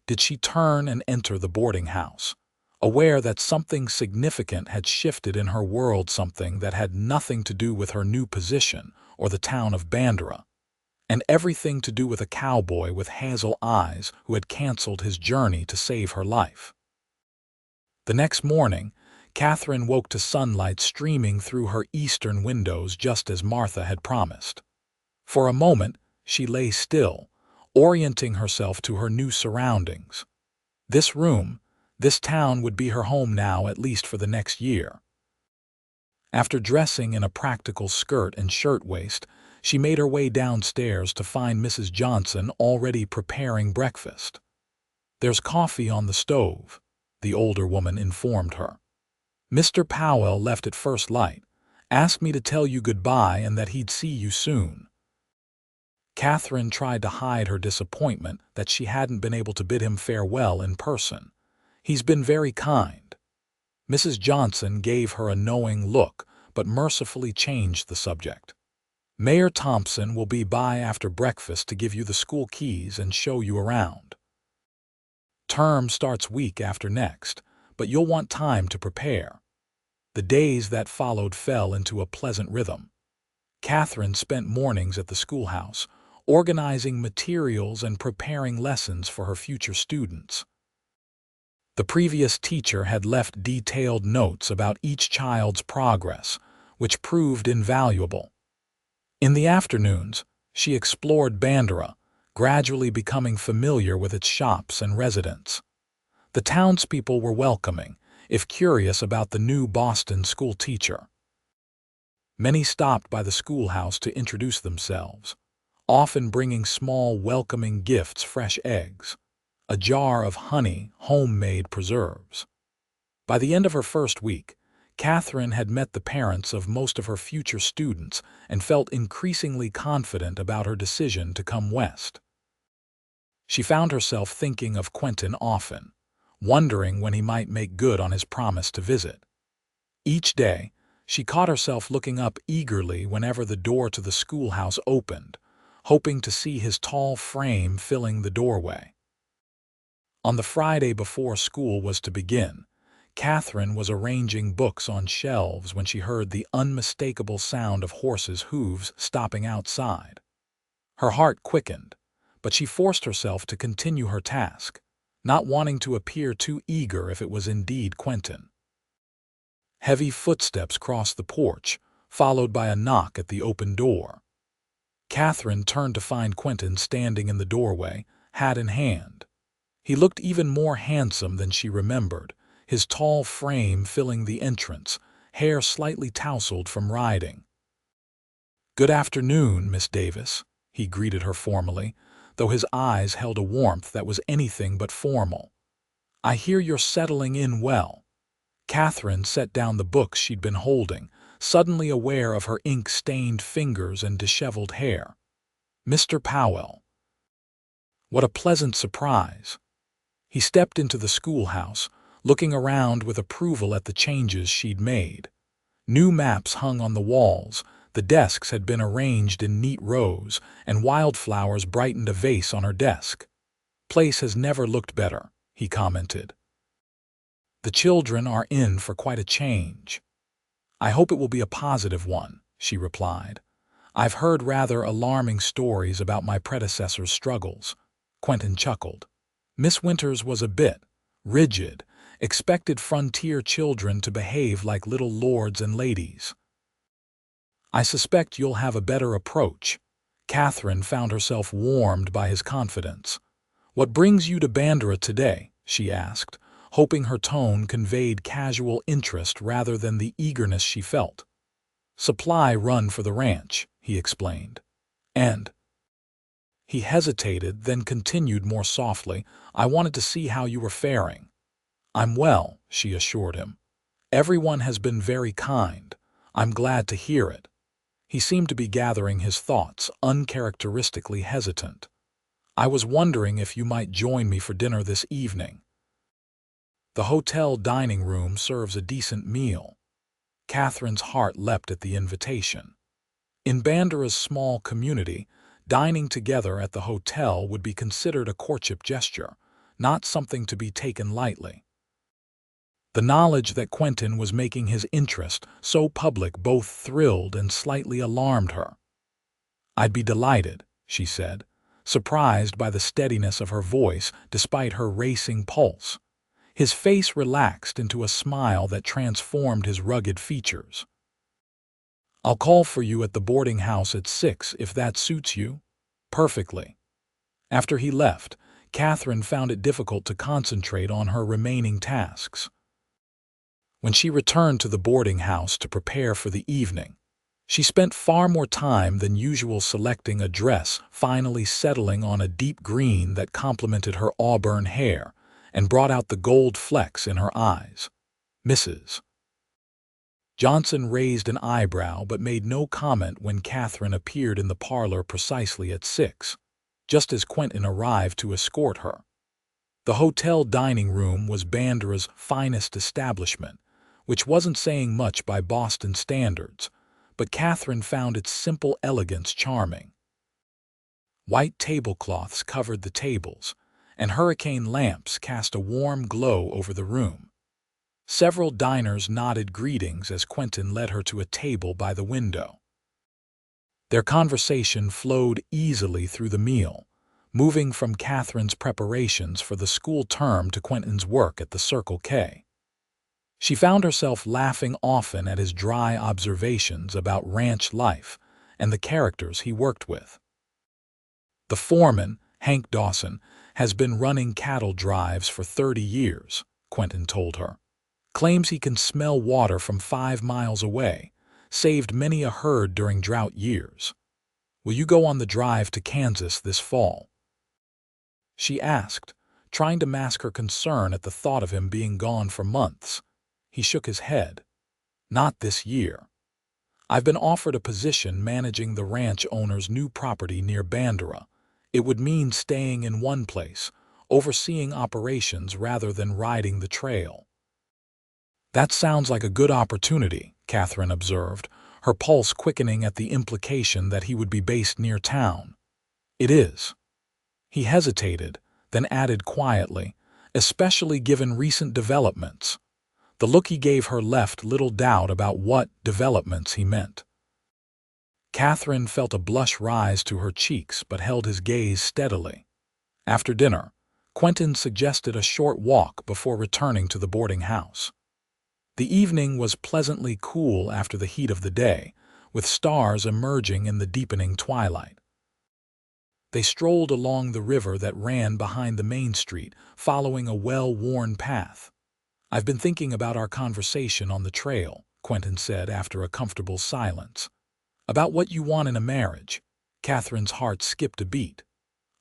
did she turn and enter the boarding house, aware that something significant had shifted in her world, something that had nothing to do with her new position or the town of Bandera, and everything to do with a cowboy with hazel eyes who had canceled his journey to save her life. The next morning, Katherine woke to sunlight streaming through her eastern windows just as Martha had promised. For a moment, she lay still, orienting herself to her new surroundings. This room, this town would be her home now, at least for the next year. After dressing in a practical skirt and shirtwaist, she made her way downstairs to find Mrs. Johnson already preparing breakfast. There's coffee on the stove, the older woman informed her. Mr. Powell left at first light, asked me to tell you goodbye and that he'd see you soon. Katherine tried to hide her disappointment that she hadn't been able to bid him farewell in person. He's been very kind. Mrs. Johnson gave her a knowing look, but mercifully changed the subject. Mayor Thompson will be by after breakfast to give you the school keys and show you around. Term starts week after next, but you'll want time to prepare. The days that followed fell into a pleasant rhythm. Katherine spent mornings at the schoolhouse, organizing materials and preparing lessons for her future students. The previous teacher had left detailed notes about each child's progress, which proved invaluable. In the afternoons, she explored Bandera, gradually becoming familiar with its shops and residents. The townspeople were welcoming, if curious about the new Boston school teacher. Many stopped by the schoolhouse to introduce themselves, often bringing small welcoming gifts, fresh eggs, a jar of honey, homemade preserves. By the end of her first week, Katherine had met the parents of most of her future students and felt increasingly confident about her decision to come west. She found herself thinking of Quentin often, wondering when he might make good on his promise to visit. Each day, she caught herself looking up eagerly whenever the door to the schoolhouse opened, hoping to see his tall frame filling the doorway. On the Friday before school was to begin, Katherine was arranging books on shelves when she heard the unmistakable sound of horses' hooves stopping outside. Her heart quickened, but she forced herself to continue her task, not wanting to appear too eager if it was indeed Quentin. Heavy footsteps crossed the porch, followed by a knock at the open door. Katherine turned to find Quentin standing in the doorway, hat in hand. He looked even more handsome than she remembered, his tall frame filling the entrance, hair slightly tousled from riding. "Good afternoon, Miss Davis," he greeted her formally, though his eyes held a warmth that was anything but formal. "I hear you're settling in well." Katherine set down the books she'd been holding, suddenly aware of her ink-stained fingers and disheveled hair. "Mr. Powell." What a pleasant surprise. He stepped into the schoolhouse, looking around with approval at the changes she'd made. New maps hung on the walls, the desks had been arranged in neat rows, and wildflowers brightened a vase on her desk. "Place has never looked better," he commented. "The children are in for quite a change." "I hope it will be a positive one," she replied. "I've heard rather alarming stories about my predecessor's struggles." Quentin chuckled. Miss Winters was a bit rigid, expected frontier children to behave like little lords and ladies. "I suspect you'll have a better approach." Katherine found herself warmed by his confidence. "What brings you to Bandera today?" she asked, hoping her tone conveyed casual interest rather than the eagerness she felt. "Supply run for the ranch," he explained. "And—" He hesitated, then continued more softly, "I wanted to see how you were faring." "I'm well," she assured him. "Everyone has been very kind. I'm glad to hear it." He seemed to be gathering his thoughts, uncharacteristically hesitant. "I was wondering if you might join me for dinner this evening. The hotel dining room serves a decent meal." Katherine's heart leapt at the invitation. In Bandera's small community, dining together at the hotel would be considered a courtship gesture, not something to be taken lightly. The knowledge that Quentin was making his interest so public both thrilled and slightly alarmed her. "I'd be delighted," she said, surprised by the steadiness of her voice despite her racing pulse. His face relaxed into a smile that transformed his rugged features. "I'll call for you at the boarding house at 6 if that suits you." "Perfectly." After he left, Katherine found it difficult to concentrate on her remaining tasks. When she returned to the boarding house to prepare for the evening, she spent far more time than usual selecting a dress, finally settling on a deep green that complemented her auburn hair and brought out the gold flecks in her eyes. "Mrs. Johnson raised an eyebrow but made no comment when Katherine appeared in the parlor precisely at 6, just as Quentin arrived to escort her. The hotel dining room was Bandera's finest establishment, which wasn't saying much by Boston standards, but Katherine found its simple elegance charming. White tablecloths covered the tables, and hurricane lamps cast a warm glow over the room. Several diners nodded greetings as Quentin led her to a table by the window. Their conversation flowed easily through the meal, moving from Katherine's preparations for the school term to Quentin's work at the Circle K. She found herself laughing often at his dry observations about ranch life and the characters he worked with. The foreman, Hank Dawson, has been running cattle drives for 30 years, Quentin told her. Claims he can smell water from 5 miles away, saved many a herd during drought years. Will you go on the drive to Kansas this fall? She asked, trying to mask her concern at the thought of him being gone for months. He shook his head. Not this year. I've been offered a position managing the ranch owner's new property near Bandera. It would mean staying in one place, overseeing operations rather than riding the trail. That sounds like a good opportunity, Katherine observed, her pulse quickening at the implication that he would be based near town. It is. He hesitated, then added quietly, especially given recent developments. The look he gave her left little doubt about what developments he meant. Katherine felt a blush rise to her cheeks but held his gaze steadily. After dinner, Quentin suggested a short walk before returning to the boarding house. The evening was pleasantly cool after the heat of the day, with stars emerging in the deepening twilight. They strolled along the river that ran behind the main street, following a well-worn path. I've been thinking about our conversation on the trail, Quentin said after a comfortable silence. About what you want in a marriage. Katherine's heart skipped a beat.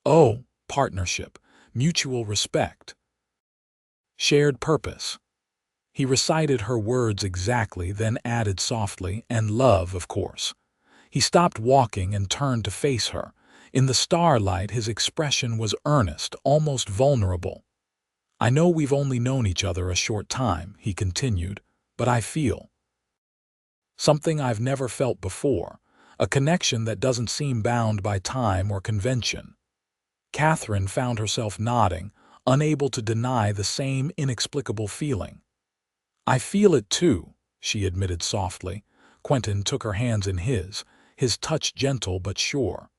Oh, partnership, mutual respect, shared purpose. He recited her words exactly, then added softly, and love, of course. He stopped walking and turned to face her. In the starlight, his expression was earnest, almost vulnerable. I know we've only known each other a short time, he continued, but I feel something I've never felt before, a connection that doesn't seem bound by time or convention. Katherine found herself nodding, unable to deny the same inexplicable feeling. I feel it too, she admitted softly. Quentin took her hands in his touch gentle but sure.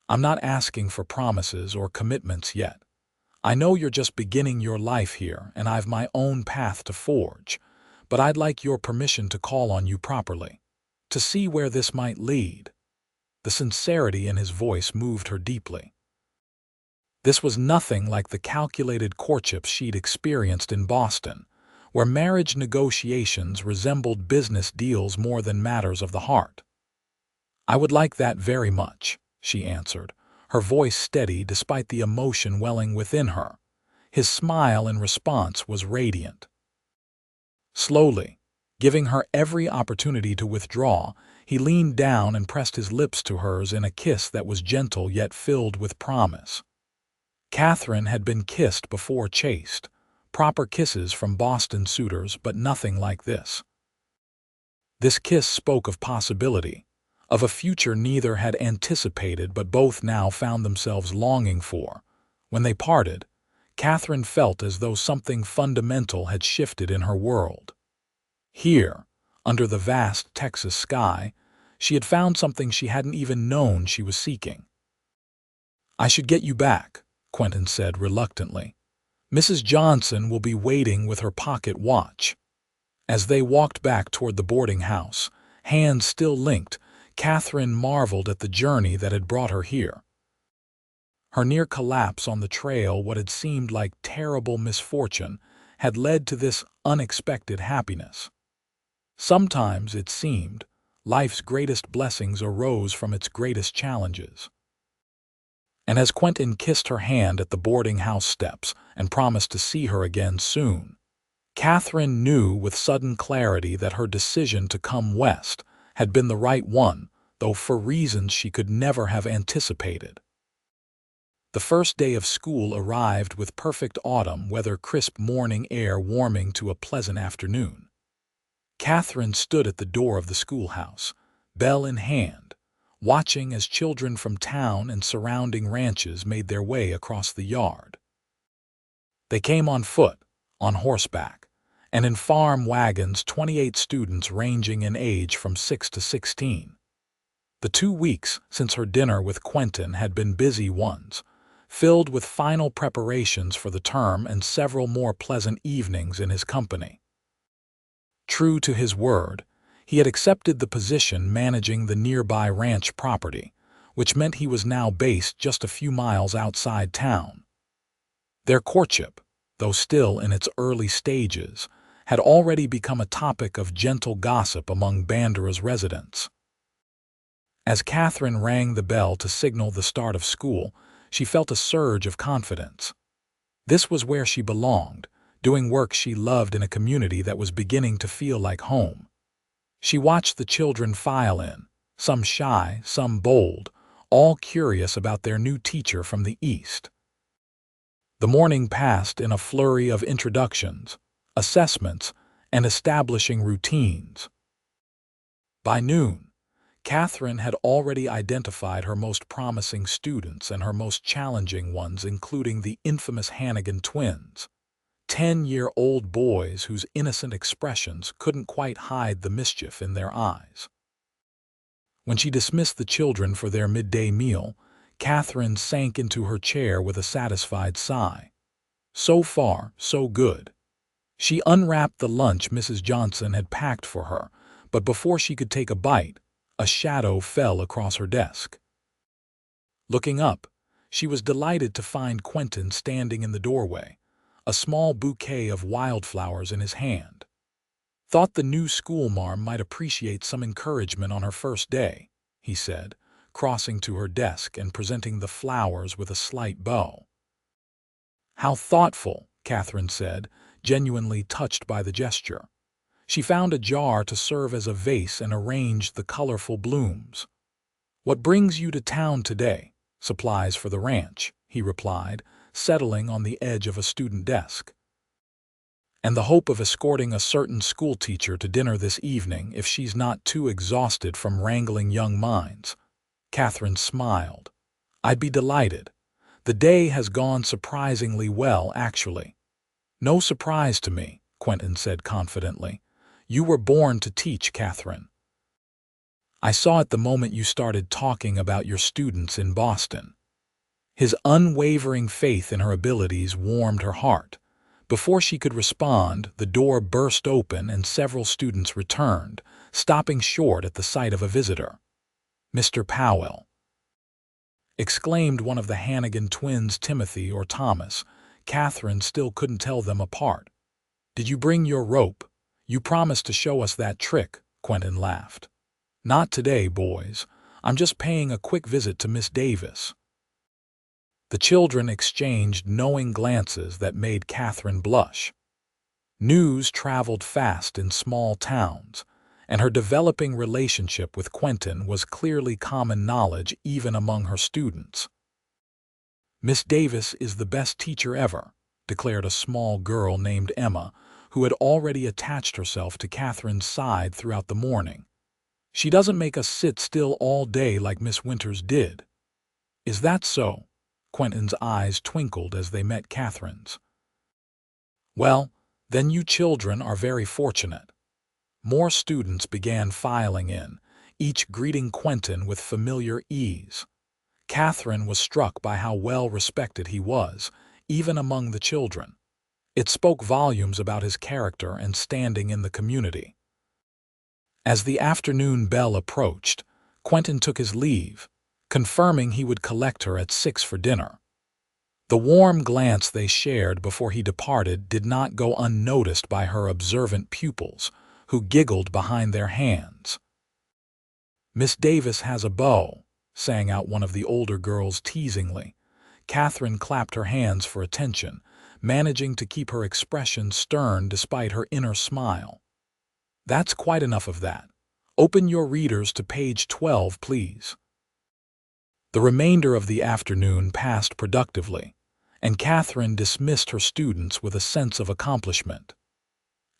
I'm not asking for promises or commitments yet. I know you're just beginning your life here, and I've my own path to forge, but I'd like your permission to call on you properly, to see where this might lead. The sincerity in his voice moved her deeply. This was nothing like the calculated courtship she'd experienced in Boston, where marriage negotiations resembled business deals more than matters of the heart. I would like that very much, she answered, her voice steady despite the emotion welling within her. His smile in response was radiant. Slowly, giving her every opportunity to withdraw, he leaned down and pressed his lips to hers in a kiss that was gentle yet filled with promise. Katherine had been kissed before chaste, proper kisses from Boston suitors, but nothing like this. This kiss spoke of possibility, of a future neither had anticipated but both now found themselves longing for. When they parted, Katherine felt as though something fundamental had shifted in her world. Here, under the vast Texas sky, she had found something she hadn't even known she was seeking. I should get you back, Quentin said reluctantly. Mrs. Johnson will be waiting with her pocket watch. As they walked back toward the boarding house, hands still linked, Katherine marveled at the journey that had brought her here. Her near collapse on the trail, what had seemed like terrible misfortune, had led to this unexpected happiness. Sometimes, it seemed, life's greatest blessings arose from its greatest challenges. And as Quentin kissed her hand at the boarding house steps and promised to see her again soon, Katherine knew with sudden clarity that her decision to come west had been the right one, though for reasons she could never have anticipated. The first day of school arrived with perfect autumn weather, crisp morning air warming to a pleasant afternoon. Katherine stood at the door of the schoolhouse, bell in hand, watching as children from town and surrounding ranches made their way across the yard. They came on foot, on horseback, and in farm wagons, 28 students ranging in age from 6 to 16. The 2 weeks since her dinner with Quentin had been busy ones, filled with final preparations for the term and several more pleasant evenings in his company. True to his word, he had accepted the position managing the nearby ranch property, which meant he was now based just a few miles outside town. Their courtship, though still in its early stages, had already become a topic of gentle gossip among Bandera's residents. As Katherine rang the bell to signal the start of school, she felt a surge of confidence. This was where she belonged, doing work she loved in a community that was beginning to feel like home. She watched the children file in, some shy, some bold, all curious about their new teacher from the East. The morning passed in a flurry of introductions, assessments, and establishing routines. By noon, Katherine had already identified her most promising students and her most challenging ones, including the infamous Hannigan twins, 10-year-old boys whose innocent expressions couldn't quite hide the mischief in their eyes. When she dismissed the children for their midday meal, Katherine sank into her chair with a satisfied sigh. So far, so good. She unwrapped the lunch Mrs. Johnson had packed for her, but before she could take a bite, a shadow fell across her desk. Looking up, she was delighted to find Quentin standing in the doorway, a small bouquet of wildflowers in his hand. "Thought the new schoolmarm might appreciate some encouragement on her first day," he said, crossing to her desk and presenting the flowers with a slight bow. "How thoughtful," Katherine said, genuinely touched by the gesture. She found a jar to serve as a vase and arranged the colorful blooms. "What brings you to town today?" "Supplies for the ranch," he replied, settling on the edge of a student desk. "And the hope of escorting a certain schoolteacher to dinner this evening if she's not too exhausted from wrangling young minds." Katherine smiled. "I'd be delighted. The day has gone surprisingly well, actually." "No surprise to me," Quentin said confidently. "You were born to teach, Katherine. I saw it the moment you started talking about your students in Boston." His unwavering faith in her abilities warmed her heart. Before she could respond, the door burst open and several students returned, stopping short at the sight of a visitor. "Mr. Powell," exclaimed one of the Hannigan twins, Timothy or Thomas. Katherine still couldn't tell them apart. "Did you bring your rope? You promised to show us that trick," Quentin laughed. "Not today, boys. I'm just paying a quick visit to Miss Davis." The children exchanged knowing glances that made Katherine blush. News traveled fast in small towns, and her developing relationship with Quentin was clearly common knowledge even among her students. "Miss Davis is the best teacher ever," declared a small girl named Emma, who had already attached herself to Katherine's side throughout the morning. "She doesn't make us sit still all day like Miss Winters did." "Is that so?" Quentin's eyes twinkled as they met Katherine's. "Well, then you children are very fortunate." More students began filing in, each greeting Quentin with familiar ease. Katherine was struck by how well respected he was, even among the children. It spoke volumes about his character and standing in the community. As the afternoon bell approached, Quentin took his leave, confirming he would collect her at 6 for dinner. The warm glance they shared before he departed did not go unnoticed by her observant pupils, who giggled behind their hands. "Miss Davis has a beau," sang out one of the older girls teasingly. Katherine clapped her hands for attention, managing to keep her expression stern despite her inner smile. "That's quite enough of that. Open your readers to page 12, please." The remainder of the afternoon passed productively, and Katherine dismissed her students with a sense of accomplishment.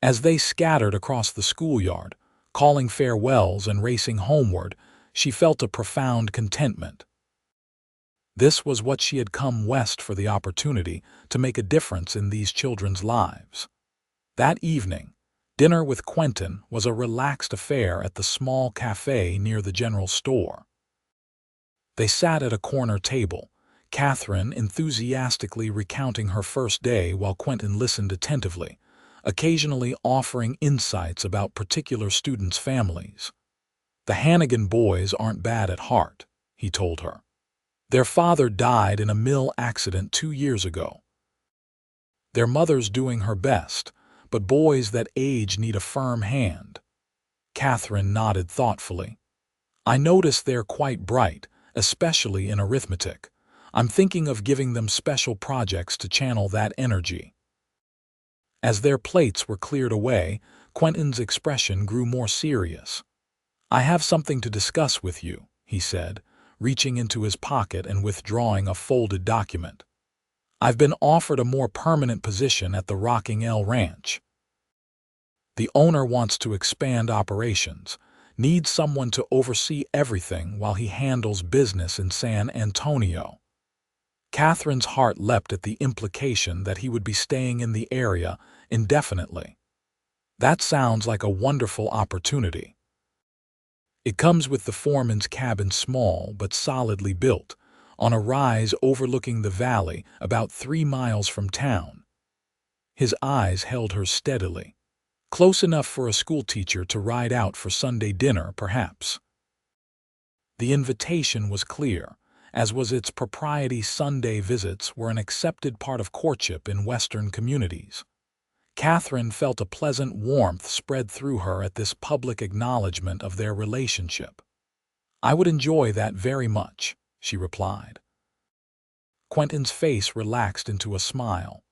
As they scattered across the schoolyard, calling farewells and racing homeward, she felt a profound contentment. This was what she had come west for, the opportunity to make a difference in these children's lives. That evening, dinner with Quentin was a relaxed affair at the small cafe near the general store. They sat at a corner table, Katherine enthusiastically recounting her first day while Quentin listened attentively, occasionally offering insights about particular students' families. "The Hannigan boys aren't bad at heart," he told her. "Their father died in a mill accident 2 years ago. Their mother's doing her best, but boys that age need a firm hand." Katherine nodded thoughtfully. "I notice they're quite bright, especially in arithmetic. I'm thinking of giving them special projects to channel that energy." As their plates were cleared away, Quentin's expression grew more serious. "I have something to discuss with you," he said, reaching into his pocket and withdrawing a folded document. "I've been offered a more permanent position at the Rocking L Ranch. The owner wants to expand operations, needs someone to oversee everything while he handles business in San Antonio." Katherine's heart leapt at the implication that he would be staying in the area indefinitely. "That sounds like a wonderful opportunity. It comes with the foreman's cabin, small but solidly built, on a rise overlooking the valley about 3 miles from town." His eyes held hers steadily. "Close enough for a schoolteacher to ride out for Sunday dinner, perhaps." The invitation was clear, as was its propriety. Sunday visits were an accepted part of courtship in Western communities. Katherine felt a pleasant warmth spread through her at this public acknowledgement of their relationship. "I would enjoy that very much," she replied. Quentin's face relaxed into a smile.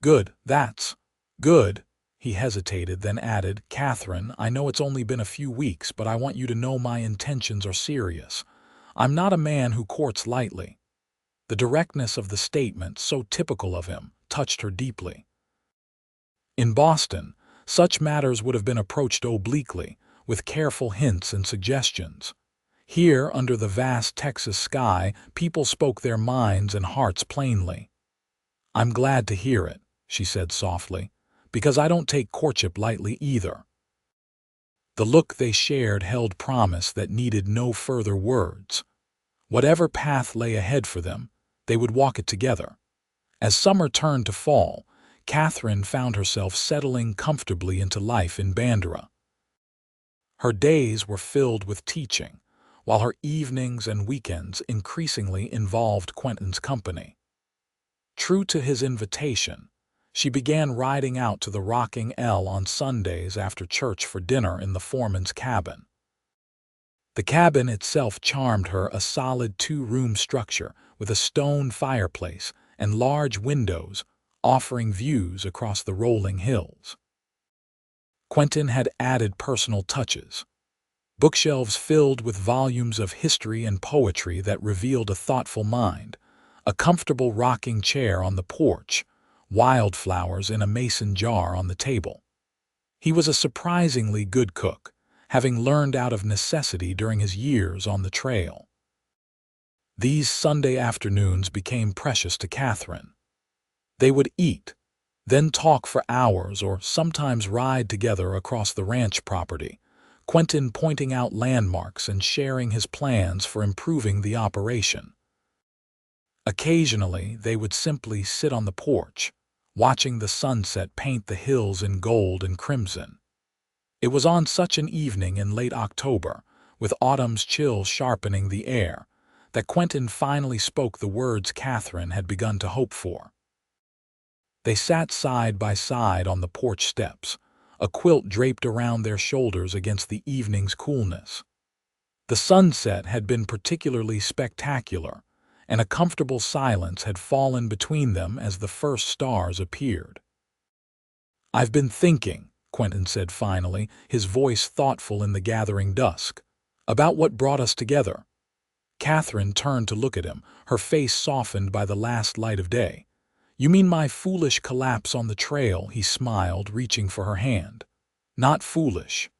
"Good, that's good." He hesitated, then added, "Katherine, I know it's only been a few weeks, but I want you to know my intentions are serious. I'm not a man who courts lightly." The directness of the statement, so typical of him, touched her deeply. In Boston, such matters would have been approached obliquely, with careful hints and suggestions. Here, under the vast Texas sky, people spoke their minds and hearts plainly. "I'm glad to hear it," she said softly, "because I don't take courtship lightly either." The look they shared held promise that needed no further words. Whatever path lay ahead for them, they would walk it together. As summer turned to fall, Katherine found herself settling comfortably into life in Bandera. Her days were filled with teaching, while her evenings and weekends increasingly involved Quentin's company. True to his invitation, she began riding out to the Rocking L on Sundays after church for dinner in the foreman's cabin. The cabin itself charmed her, a solid 2-room structure with a stone fireplace and large windows offering views across the rolling hills. Quentin had added personal touches. Bookshelves filled with volumes of history and poetry that revealed a thoughtful mind, a comfortable rocking chair on the porch, wildflowers in a mason jar on the table. He was a surprisingly good cook, having learned out of necessity during his years on the trail. These Sunday afternoons became precious to Katherine. They would eat, then talk for hours or sometimes ride together across the ranch property, Quentin pointing out landmarks and sharing his plans for improving the operation. Occasionally, they would simply sit on the porch, watching the sunset paint the hills in gold and crimson. It was on such an evening in late October, with autumn's chill sharpening the air, that Quentin finally spoke the words Katherine had begun to hope for. They sat side by side on the porch steps, a quilt draped around their shoulders against the evening's coolness. The sunset had been particularly spectacular, and a comfortable silence had fallen between them as the first stars appeared. "I've been thinking," Quentin said finally, his voice thoughtful in the gathering dusk, "about what brought us together. Katherine turned to look at him, her face softened by the last light of day. "You mean my foolish collapse on the trail?" he smiled, reaching for her hand. "Not foolish.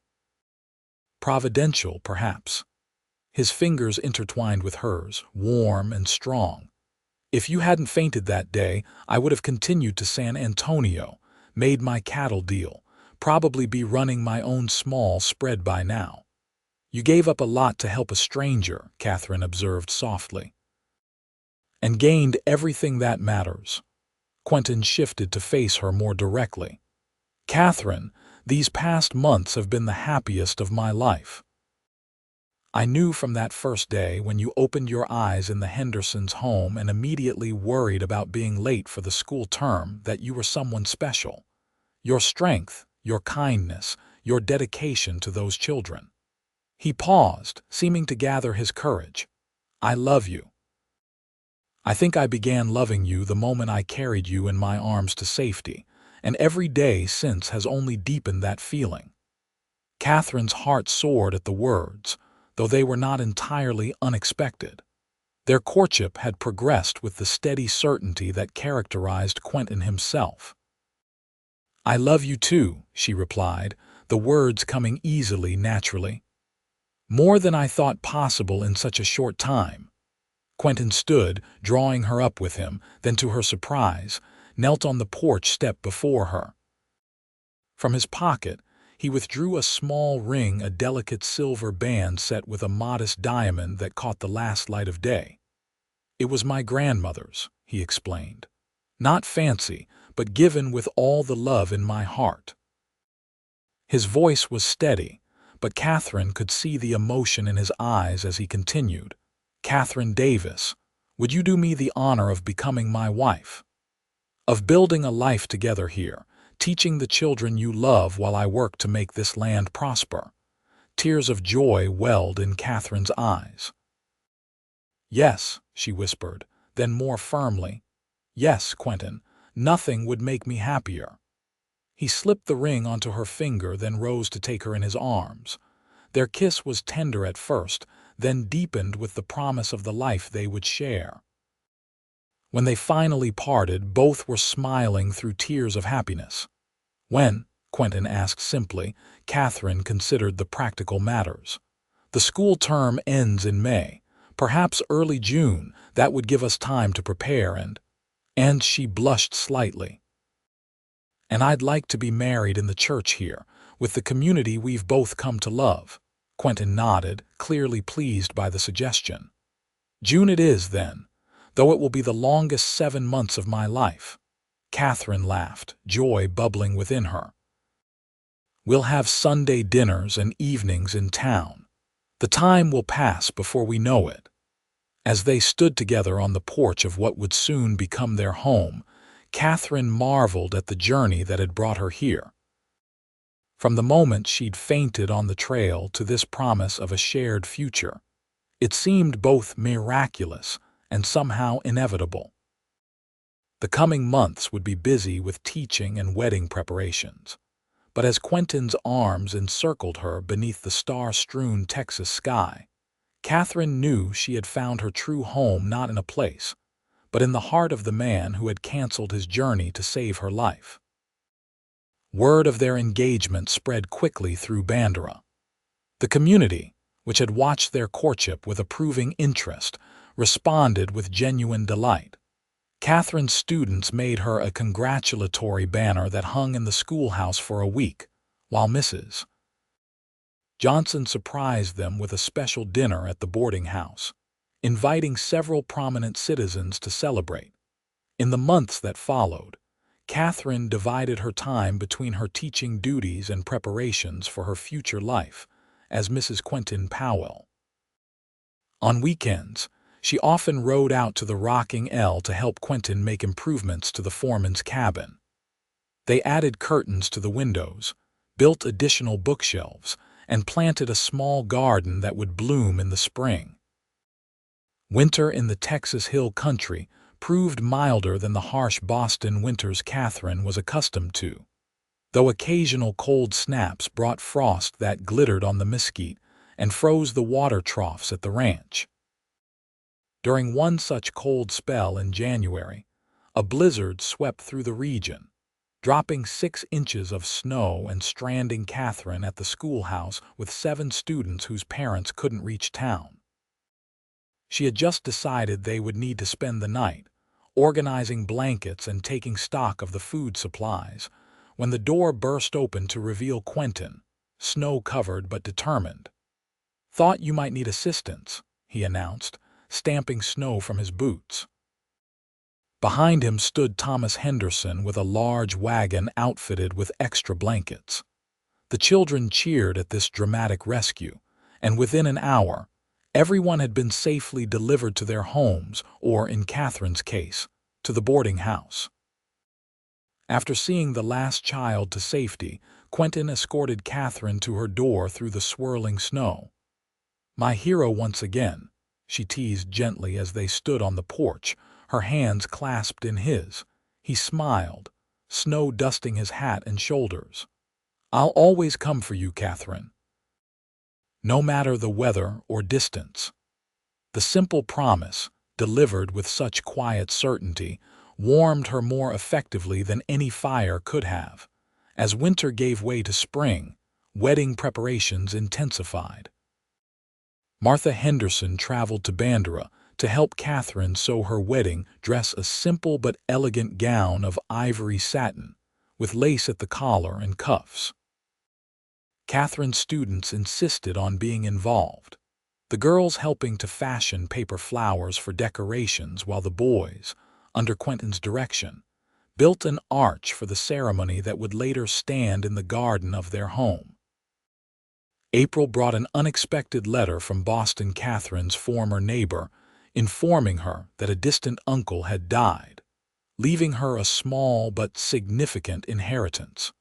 Providential, perhaps." His fingers intertwined with hers, warm and strong. "If you hadn't fainted that day, I would have continued to San Antonio, made my cattle deal, probably be running my own small spread by now." "You gave up a lot to help a stranger," Katherine observed softly. "And gained everything that matters." Quentin shifted to face her more directly. "Katherine, these past months have been the happiest of my life. I knew from that first day when you opened your eyes in the Hendersons' home and immediately worried about being late for the school term that you were someone special. Your strength, your kindness, your dedication to those children." He paused, seeming to gather his courage. "I love you. I think I began loving you the moment I carried you in my arms to safety, and every day since has only deepened that feeling." Katherine's heart soared at the words, though they were not entirely unexpected. Their courtship had progressed with the steady certainty that characterized Quentin himself. "I love you too," she replied, the words coming easily, naturally. "More than I thought possible in such a short time." Quentin stood, drawing her up with him, then to her surprise, knelt on the porch step before her. From his pocket, he withdrew a small ring, a delicate silver band set with a modest diamond that caught the last light of day. "It was my grandmother's," he explained. "Not fancy, but given with all the love in my heart." His voice was steady, but Katherine could see the emotion in his eyes as he continued. "Katherine Davis, would you do me the honor of becoming my wife? Of building a life together here, teaching the children you love while I work to make this land prosper?" Tears of joy welled in Katherine's eyes. "Yes," she whispered, then more firmly, "Yes, Quentin, nothing would make me happier." He slipped the ring onto her finger, then rose to take her in his arms. Their kiss was tender at first, then deepened with the promise of the life they would share. When they finally parted, both were smiling through tears of happiness. "When?" Quentin asked simply. Katherine considered the practical matters. "The school term ends in May. Perhaps early June. That would give us time to prepare and she blushed slightly. "And I'd like to be married in the church here, with the community we've both come to love." Quentin nodded, clearly pleased by the suggestion. "June it is, then, though it will be the longest 7 months of my life." Katherine laughed, joy bubbling within her. "We'll have Sunday dinners and evenings in town. The time will pass before we know it." As they stood together on the porch of what would soon become their home, Katherine marveled at the journey that had brought her here. From the moment she'd fainted on the trail to this promise of a shared future, it seemed both miraculous and somehow inevitable. The coming months would be busy with teaching and wedding preparations, but as Quentin's arms encircled her beneath the star-strewn Texas sky, Katherine knew she had found her true home not in a place, but in the heart of the man who had canceled his journey to save her life. Word of their engagement spread quickly through Bandera. The community, which had watched their courtship with approving interest, responded with genuine delight. Katherine's students made her a congratulatory banner that hung in the schoolhouse for a week, while Mrs. Johnson surprised them with a special dinner at the boarding house, inviting several prominent citizens to celebrate. In the months that followed, Katherine divided her time between her teaching duties and preparations for her future life as Mrs. Quentin Powell. On weekends, she often rode out to the rocking L to help Quentin make improvements to the foreman's cabin. They added curtains to the windows, built additional bookshelves, and planted a small garden that would bloom in the spring. Winter in the Texas Hill Country proved milder than the harsh Boston winters Katherine was accustomed to, though occasional cold snaps brought frost that glittered on the mesquite and froze the water troughs at the ranch. During one such cold spell in January, a blizzard swept through the region, dropping 6 inches of snow and stranding Katherine at the schoolhouse with 7 students whose parents couldn't reach town. She had just decided they would need to spend the night, organizing blankets and taking stock of the food supplies, when the door burst open to reveal Quentin, snow-covered but determined. "Thought you might need assistance," he announced, stamping snow from his boots. Behind him stood Thomas Henderson with a large wagon outfitted with extra blankets. The children cheered at this dramatic rescue, and within an hour, everyone had been safely delivered to their homes, or in Katherine's case, to the boarding house. After seeing the last child to safety, Quentin escorted Katherine to her door through the swirling snow. "My hero once again," she teased gently as they stood on the porch, her hands clasped in his. He smiled, snow dusting his hat and shoulders. "I'll always come for you, Katherine, no matter the weather or distance." The simple promise, delivered with such quiet certainty, warmed her more effectively than any fire could have. As winter gave way to spring, wedding preparations intensified. Martha Henderson traveled to Bandera to help Katherine sew her wedding dress, a simple but elegant gown of ivory satin, with lace at the collar and cuffs. Katherine's students insisted on being involved, the girls helping to fashion paper flowers for decorations while the boys, under Quentin's direction, built an arch for the ceremony that would later stand in the garden of their home. April brought an unexpected letter from Boston, Katherine's former neighbor, informing her that a distant uncle had died, leaving her a small but significant inheritance.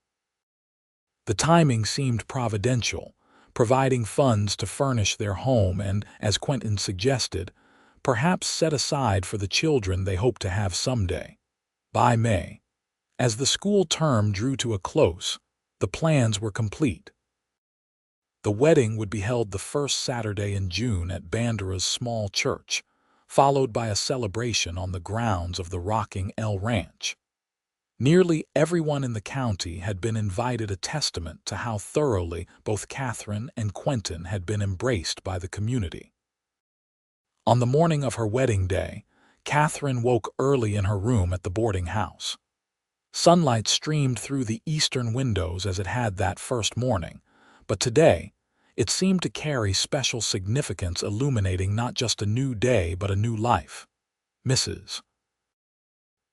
The timing seemed providential, providing funds to furnish their home and, as Quentin suggested, perhaps set aside for the children they hoped to have someday. By May, as the school term drew to a close, the plans were complete. The wedding would be held the first Saturday in June at Bandera's small church, followed by a celebration on the grounds of the rocking El Ranch. Nearly everyone in the county had been invited, a testament to how thoroughly both Katherine and Quentin had been embraced by the community. On the morning of her wedding day, Katherine woke early in her room at the boarding house. Sunlight streamed through the eastern windows as it had that first morning, but today, it seemed to carry special significance, illuminating not just a new day but a new life. Mrs.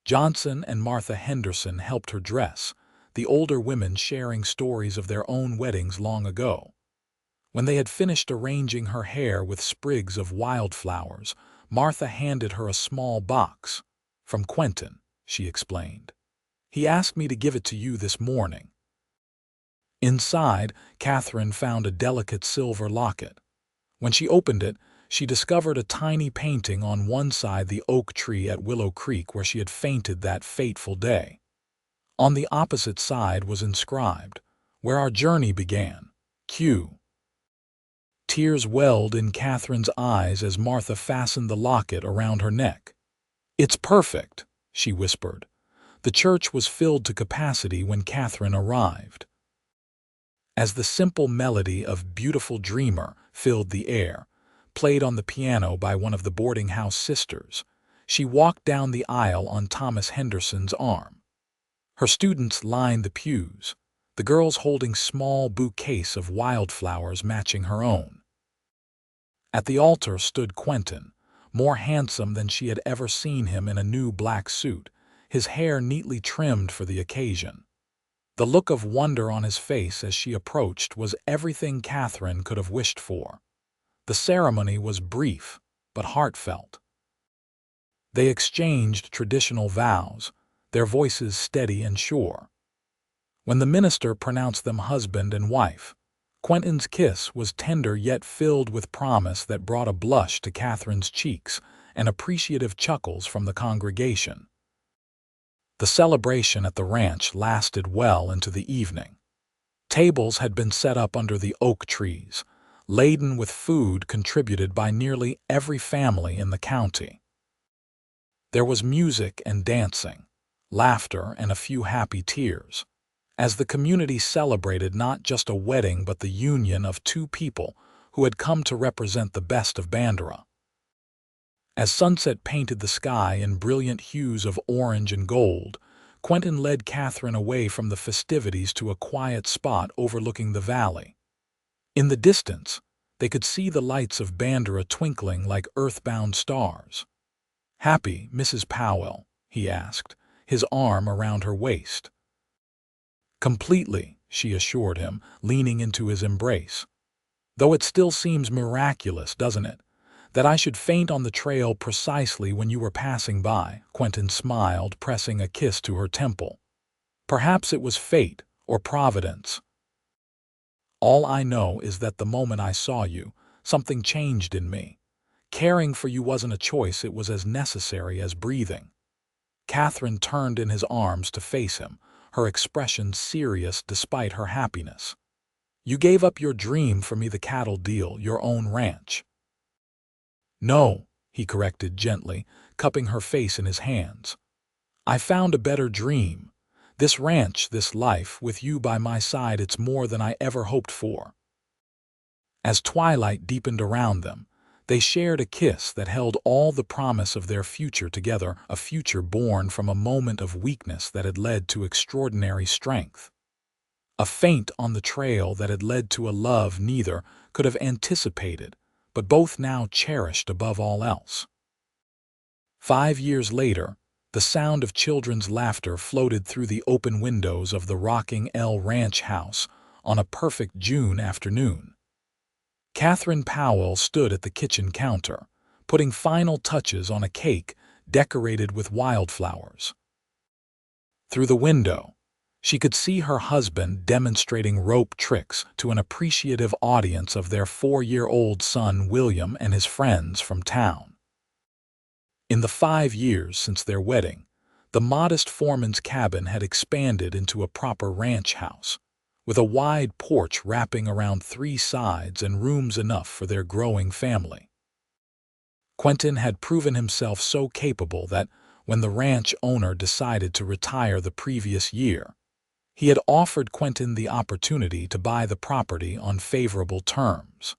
Johnson and Martha Henderson helped her dress, the older women sharing stories of their own weddings long ago. When they had finished arranging her hair with sprigs of wildflowers, Martha handed her a small box. "From Quentin," she explained. "He asked me to give it to you this morning." Inside, Katherine found a delicate silver locket. When she opened it, she discovered a tiny painting on one side, the oak tree at Willow Creek where she had fainted that fateful day. On the opposite side was inscribed, "Where our journey began, Q." Tears welled in Katherine's eyes as Martha fastened the locket around her neck. "It's perfect," she whispered. The church was filled to capacity when Katherine arrived. As the simple melody of "Beautiful Dreamer" filled the air, played on the piano by one of the boarding house sisters, she walked down the aisle on Thomas Henderson's arm. Her students lined the pews, the girls holding small bouquets of wildflowers matching her own. At the altar stood Quentin, more handsome than she had ever seen him, in a new black suit, his hair neatly trimmed for the occasion. The look of wonder on his face as she approached was everything Katherine could have wished for. The ceremony was brief, but heartfelt. They exchanged traditional vows, their voices steady and sure. When the minister pronounced them husband and wife, Quentin's kiss was tender yet filled with promise that brought a blush to Katherine's cheeks and appreciative chuckles from the congregation. The celebration at the ranch lasted well into the evening. Tables had been set up under the oak trees, laden with food contributed by nearly every family in the county. There was music and dancing, laughter and a few happy tears, as the community celebrated not just a wedding but the union of two people who had come to represent the best of Bandera. As sunset painted the sky in brilliant hues of orange and gold, Quentin led Katherine away from the festivities to a quiet spot overlooking the valley. In the distance, they could see the lights of Bandera twinkling like earthbound stars. "Happy, Mrs. Powell?" he asked, his arm around her waist. "Completely," she assured him, leaning into his embrace. "Though it still seems miraculous, doesn't it, that I should faint on the trail precisely when you were passing by?" Quentin smiled, pressing a kiss to her temple. "Perhaps it was fate or providence. All I know is that the moment I saw you, something changed in me. Caring for you wasn't a choice, it was as necessary as breathing." Katherine turned in his arms to face him, her expression serious despite her happiness. "You gave up your dream for me, the cattle deal, your own ranch." "No," he corrected gently, cupping her face in his hands. "I found a better dream. This ranch, this life, with you by my side, it's more than I ever hoped for." As twilight deepened around them, they shared a kiss that held all the promise of their future together, a future born from a moment of weakness that had led to extraordinary strength. A feint on the trail that had led to a love neither could have anticipated, but both now cherished above all else. 5 years later, the sound of children's laughter floated through the open windows of the rocking L Ranch house on a perfect June afternoon. Katherine Powell stood at the kitchen counter, putting final touches on a cake decorated with wildflowers. Through the window, she could see her husband demonstrating rope tricks to an appreciative audience of their 4-year-old son William and his friends from town. In the 5 years since their wedding, the modest foreman's cabin had expanded into a proper ranch house, with a wide porch wrapping around 3 sides and rooms enough for their growing family. Quentin had proven himself so capable that, when the ranch owner decided to retire the previous year, he had offered Quentin the opportunity to buy the property on favorable terms.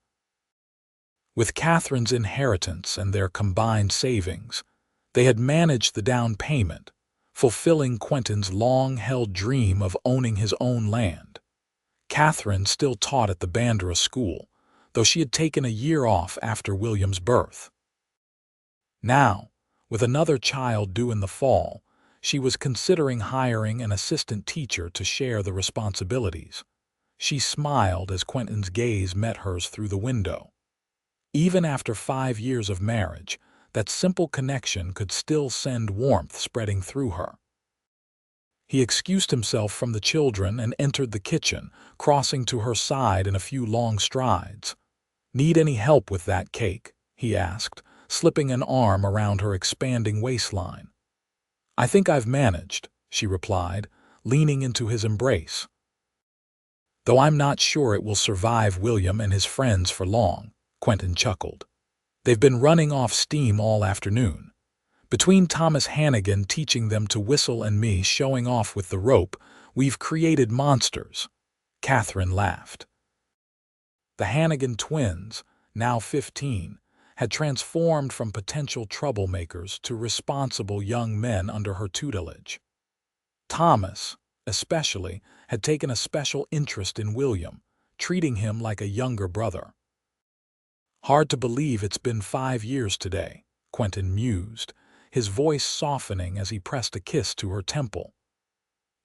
With Katherine's inheritance and their combined savings, they had managed the down payment, fulfilling Quentin's long-held dream of owning his own land. Katherine still taught at the Bandera school, though she had taken a year off after William's birth. Now, with another child due in the fall, she was considering hiring an assistant teacher to share the responsibilities. She smiled as Quentin's gaze met hers through the window. Even after 5 years of marriage, that simple connection could still send warmth spreading through her. He excused himself from the children and entered the kitchen, crossing to her side in a few long strides. "Need any help with that cake?" he asked, slipping an arm around her expanding waistline. "I think I've managed," she replied, leaning into his embrace. "Though I'm not sure it will survive William and his friends for long," Quentin chuckled. "They've been running off steam all afternoon. Between Thomas Hannigan teaching them to whistle and me showing off with the rope, we've created monsters." Katherine laughed. The Hannigan twins, now 15, had transformed from potential troublemakers to responsible young men under her tutelage. Thomas, especially, had taken a special interest in William, treating him like a younger brother. "Hard to believe it's been 5 years today," Quentin mused, his voice softening as he pressed a kiss to her temple.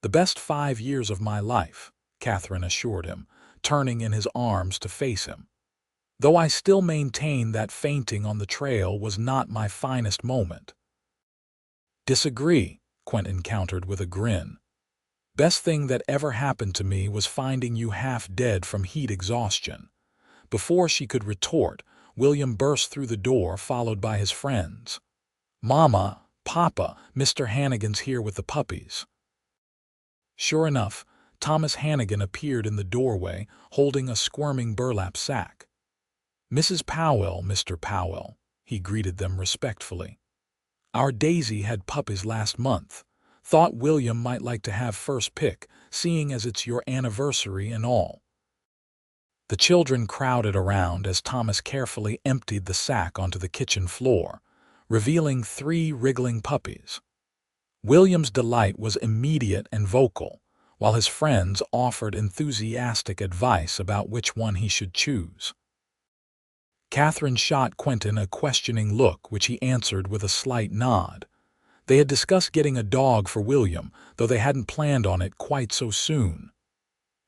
"The best 5 years of my life," Katherine assured him, turning in his arms to face him. "Though I still maintain that fainting on the trail was not my finest moment." "Disagree," Quentin countered with a grin. "Best thing that ever happened to me was finding you half dead from heat exhaustion." Before she could retort, William burst through the door, followed by his friends. "Mama, Papa, Mr. Hannigan's here with the puppies." Sure enough, Thomas Hannigan appeared in the doorway, holding a squirming burlap sack. "Mrs. Powell, Mr. Powell," he greeted them respectfully. "Our Daisy had puppies last month. Thought William might like to have first pick, seeing as it's your anniversary and all." The children crowded around as Thomas carefully emptied the sack onto the kitchen floor, revealing 3 wriggling puppies. William's delight was immediate and vocal, while his friends offered enthusiastic advice about which one he should choose. Katherine shot Quentin a questioning look, which he answered with a slight nod. They had discussed getting a dog for William, though they hadn't planned on it quite so soon.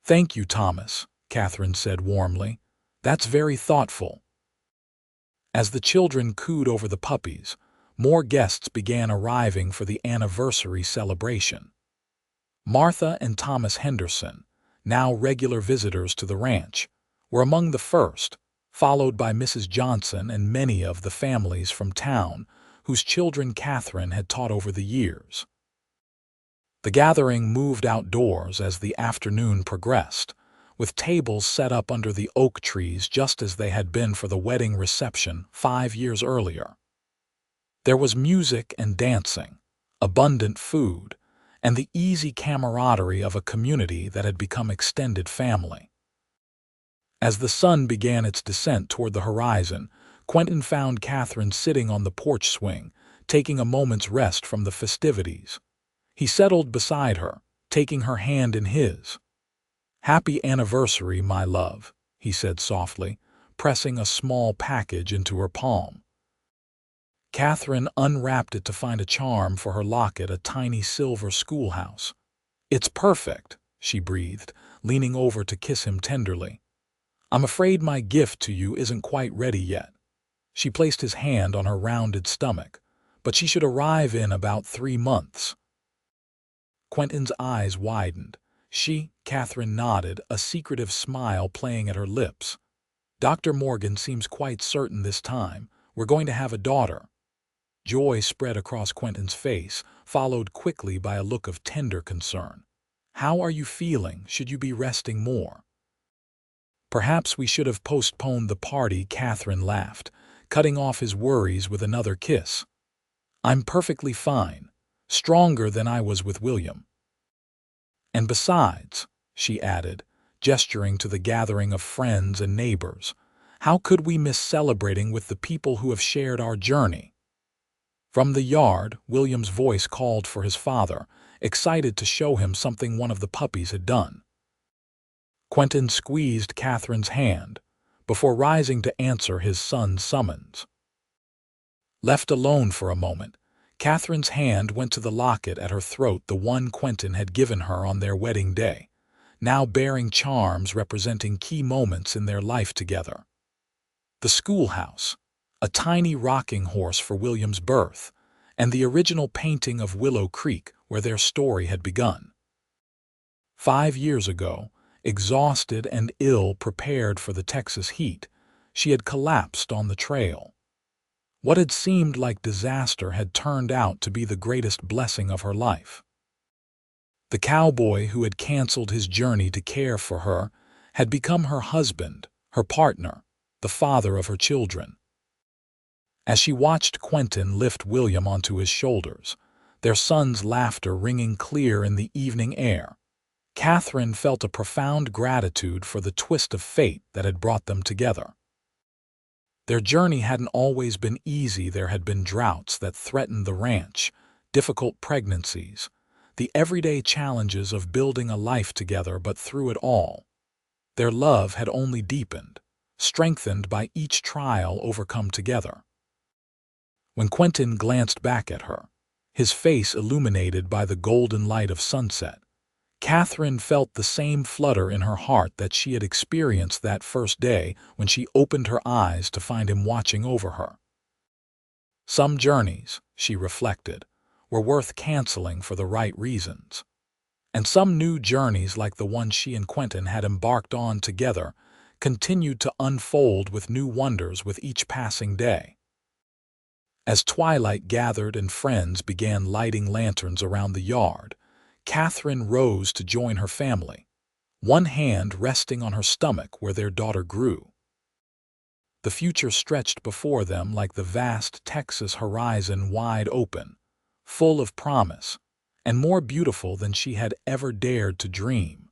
"Thank you, Thomas," Katherine said warmly. "That's very thoughtful." As the children cooed over the puppies, more guests began arriving for the anniversary celebration. Martha and Thomas Henderson, now regular visitors to the ranch, were among the first, followed by Mrs. Johnson and many of the families from town whose children Katherine had taught over the years. The gathering moved outdoors as the afternoon progressed, with tables set up under the oak trees just as they had been for the wedding reception 5 years earlier. There was music and dancing, abundant food, and the easy camaraderie of a community that had become extended family. As the sun began its descent toward the horizon, Quentin found Katherine sitting on the porch swing, taking a moment's rest from the festivities. He settled beside her, taking her hand in his. "Happy anniversary, my love," he said softly, pressing a small package into her palm. Katherine unwrapped it to find a charm for her locket, a tiny silver schoolhouse. "It's perfect," she breathed, leaning over to kiss him tenderly. "I'm afraid my gift to you isn't quite ready yet." She placed his hand on her rounded stomach, "but she should arrive in about 3 months." Quentin's eyes widened. Katherine nodded, a secretive smile playing at her lips. "Dr. Morgan seems quite certain this time. We're going to have a daughter." Joy spread across Quentin's face, followed quickly by a look of tender concern. "How are you feeling? Should you be resting more?" "Perhaps we should have postponed the party," Katherine laughed, cutting off his worries with another kiss. "I'm perfectly fine, stronger than I was with William. And besides," she added, gesturing to the gathering of friends and neighbors, "how could we miss celebrating with the people who have shared our journey?" From the yard, William's voice called for his father, excited to show him something one of the puppies had done. Quentin squeezed Katherine's hand before rising to answer his son's summons. Left alone for a moment, Katherine's hand went to the locket at her throat, the one Quentin had given her on their wedding day, now bearing charms representing key moments in their life together. The schoolhouse, a tiny rocking horse for William's birth, and the original painting of Willow Creek where their story had begun. 5 years ago, exhausted and ill-prepared for the Texas heat, she had collapsed on the trail. What had seemed like disaster had turned out to be the greatest blessing of her life. The cowboy who had canceled his journey to care for her had become her husband, her partner, the father of her children. As she watched Quentin lift William onto his shoulders, their son's laughter ringing clear in the evening air, Katherine felt a profound gratitude for the twist of fate that had brought them together. Their journey hadn't always been easy. There had been droughts that threatened the ranch, difficult pregnancies, the everyday challenges of building a life together, but through it all, their love had only deepened, strengthened by each trial overcome together. When Quentin glanced back at her, his face illuminated by the golden light of sunset, Katherine felt the same flutter in her heart that she had experienced that first day when she opened her eyes to find him watching over her. Some journeys, she reflected, were worth canceling for the right reasons. And some new journeys, like the one she and Quentin had embarked on together, continued to unfold with new wonders with each passing day. As twilight gathered and friends began lighting lanterns around the yard, Katherine rose to join her family, one hand resting on her stomach where their daughter grew. The future stretched before them like the vast Texas horizon wide open, full of promise, and more beautiful than she had ever dared to dream.